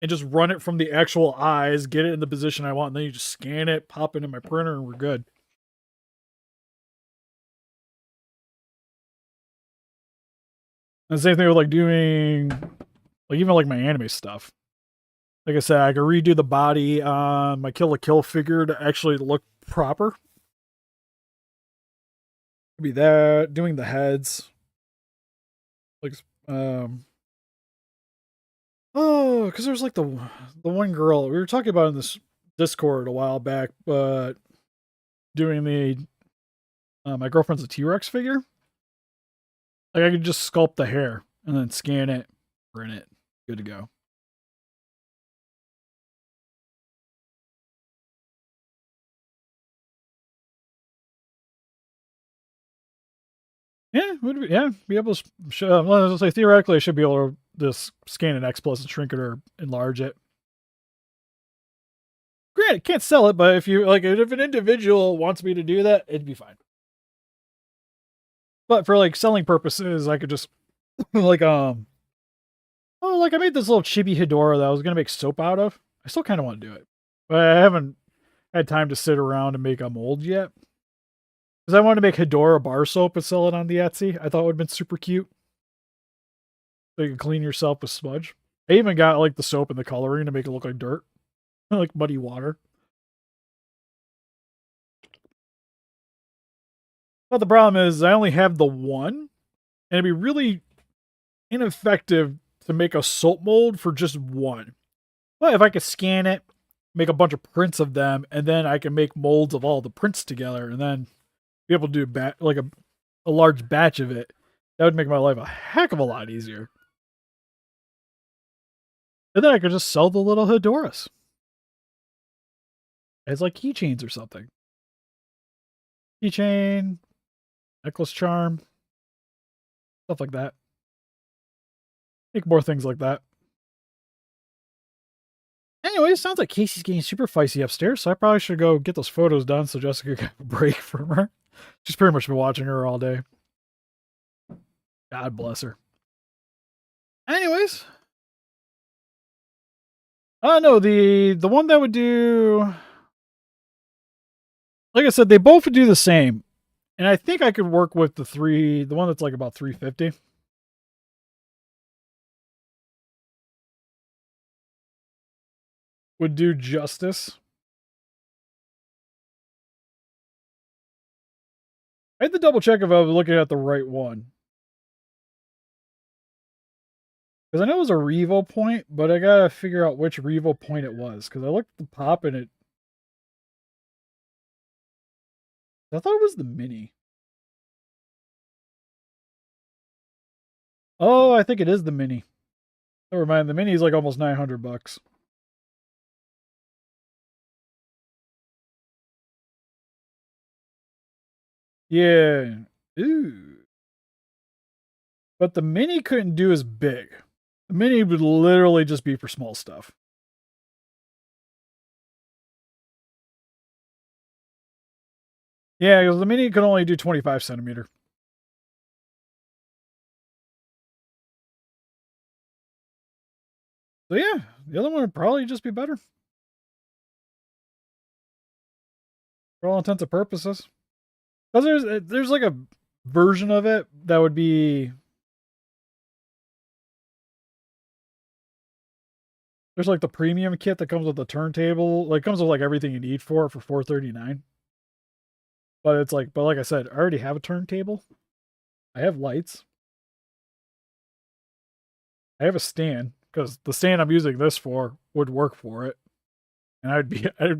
and just run it from the actual eyes, get it in the position I want, and then you just scan it, pop it in my printer, and we're good. And the same thing with like doing, like even like my anime stuff. Like I said, I could redo the body on my Kill la Kill figure to actually look proper. Could be that, doing the heads. Like, oh, because there's like the one girl we were talking about in this Discord a while back, but doing the my girlfriend's a T-Rex figure. Like I could just sculpt the hair and then scan it, print it, good to go. Yeah, would be, yeah, be able to show. Well, let's say theoretically, I should be able to just scan an X plus and shrink it or enlarge it. Granted, can't sell it, but if you like, if an individual wants me to do that, it'd be fine. But for like selling purposes, I could just like oh, like I made this little chibi Hedora that I was gonna make soap out of. I still kind of want to do it, but I haven't had time to sit around and make a mold yet. Because I wanted to make Hedora bar soap and sell it on the Etsy. I thought it would have been super cute. So you can clean yourself with smudge. I even got like the soap and the coloring to make it look like dirt, like muddy water. But the problem is I only have the one, and it'd be really ineffective to make a soap mold for just one. But if I could scan it, make a bunch of prints of them, and then I can make molds of all the prints together, and then be able to do like a large batch of it. That would make my life a heck of a lot easier. And then I could just sell the little Hedoras as like keychains or something. Keychain, necklace charm, stuff like that. Make more things like that. Anyway, it sounds like Casey's getting super feisty upstairs, so I probably should go get those photos done so Jessica can have a break from her. She's pretty much been watching her all day. God bless her. Anyways. No, the one that would do... Like I said, they both would do the same. And I think I could work with the one that's like about 350. Would do justice. I had to double check if I was looking at the right one. Because I know it was a Revo point, but I gotta figure out which Revo point it was. Because I looked at the pop and it... I thought it was the mini. Oh, I think it is the mini. Never mind, the mini is like almost $900. Yeah. Ooh. But the mini couldn't do as big. The mini would literally just be for small stuff. Yeah, because the mini could only do 25 centimeter. So yeah, the other one would probably just be better. For all intents and purposes. Because there's like a version of it that would be... There's like the premium kit that comes with the turntable. Like comes with like everything you need for it for $439. But it's like, but like I said, I already have a turntable. I have lights. I have a stand because the stand I'm using this for would work for it, and I'd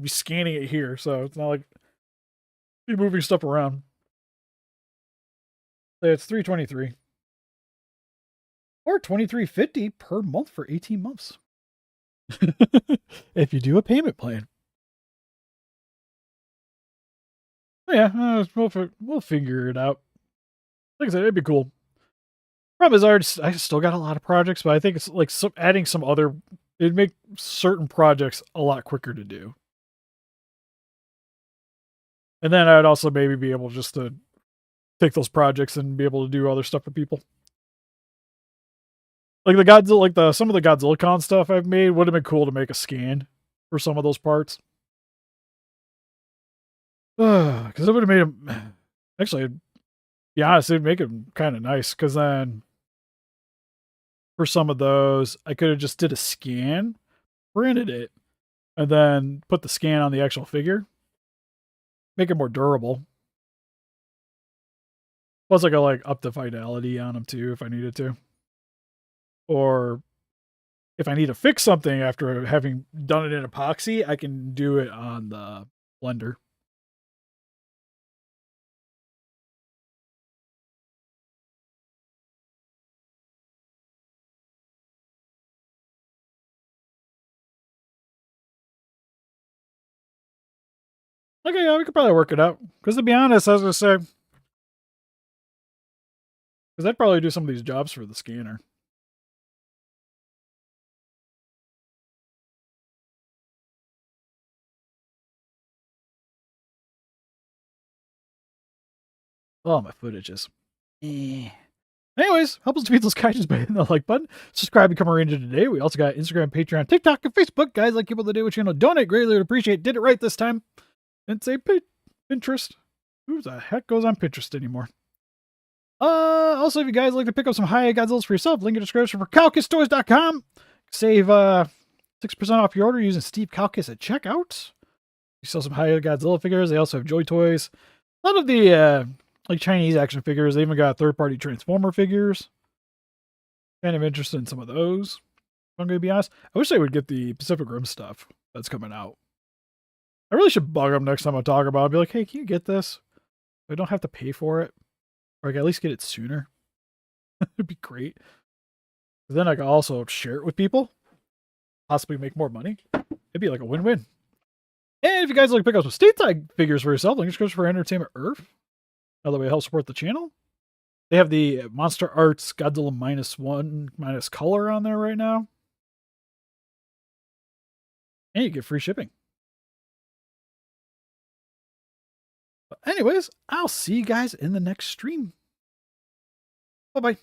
be scanning it here, so it's not like be moving stuff around. So it's $323 or $23.50 per month for 18 months if you do a payment plan. Yeah, we'll figure it out. Like I said, it'd be cool. Problem is, I still got a lot of projects, but I think it's like adding some other. It'd make certain projects a lot quicker to do. And then I'd also maybe be able just to take those projects and be able to do other stuff for people. Like the Godzilla, like some of the GodzillaCon stuff I've made would have been cool to make a scan for some of those parts. Because it would have made them. Actually, to be honest, it'd make them kind of nice. Because then for some of those, I could have just did a scan, printed it, and then put the scan on the actual figure. Make it more durable. Plus, I could like up the fidelity on them too if I needed to. Or if I need to fix something after having done it in epoxy, I can do it on the blender. Okay, yeah, we could probably work it out. Because to be honest, I was going to say, because I'd probably do some of these jobs for the scanner. Oh, my footages. Anyways, help us defeat those kaijus by hitting the like button. Subscribe, become a ranger today. We also got Instagram, Patreon, TikTok, and Facebook. Guys, like people that do what channel, donate. Greatly would appreciate. Did it right this time. And say Pinterest. Who the heck goes on Pinterest anymore? Also, if you guys like to pick up some high Godzillas for yourself, link in the description for CalcusToys.com. Save 6% off your order using Steve Calcus at checkout. You sell some high Godzilla figures. They also have Joy Toys. A lot of the like Chinese action figures. They even got third-party Transformer figures. Kind of interested in some of those. If I'm going to be honest, I wish they would get the Pacific Rim stuff that's coming out. I really should bug them next time I talk about it. I'll be like, hey, can you get this? I don't have to pay for it, or I can at least get it sooner. It'd be great. Then I can also share it with people, possibly make more money. It'd be like a win-win. And if you guys like to pick up some stateside figures for yourself, link goes for Entertainment Earth. Another way to help support the channel. They have the Monster Arts Godzilla -1 minus color on there right now. And you get free shipping. But anyways, I'll see you guys in the next stream. Bye-bye.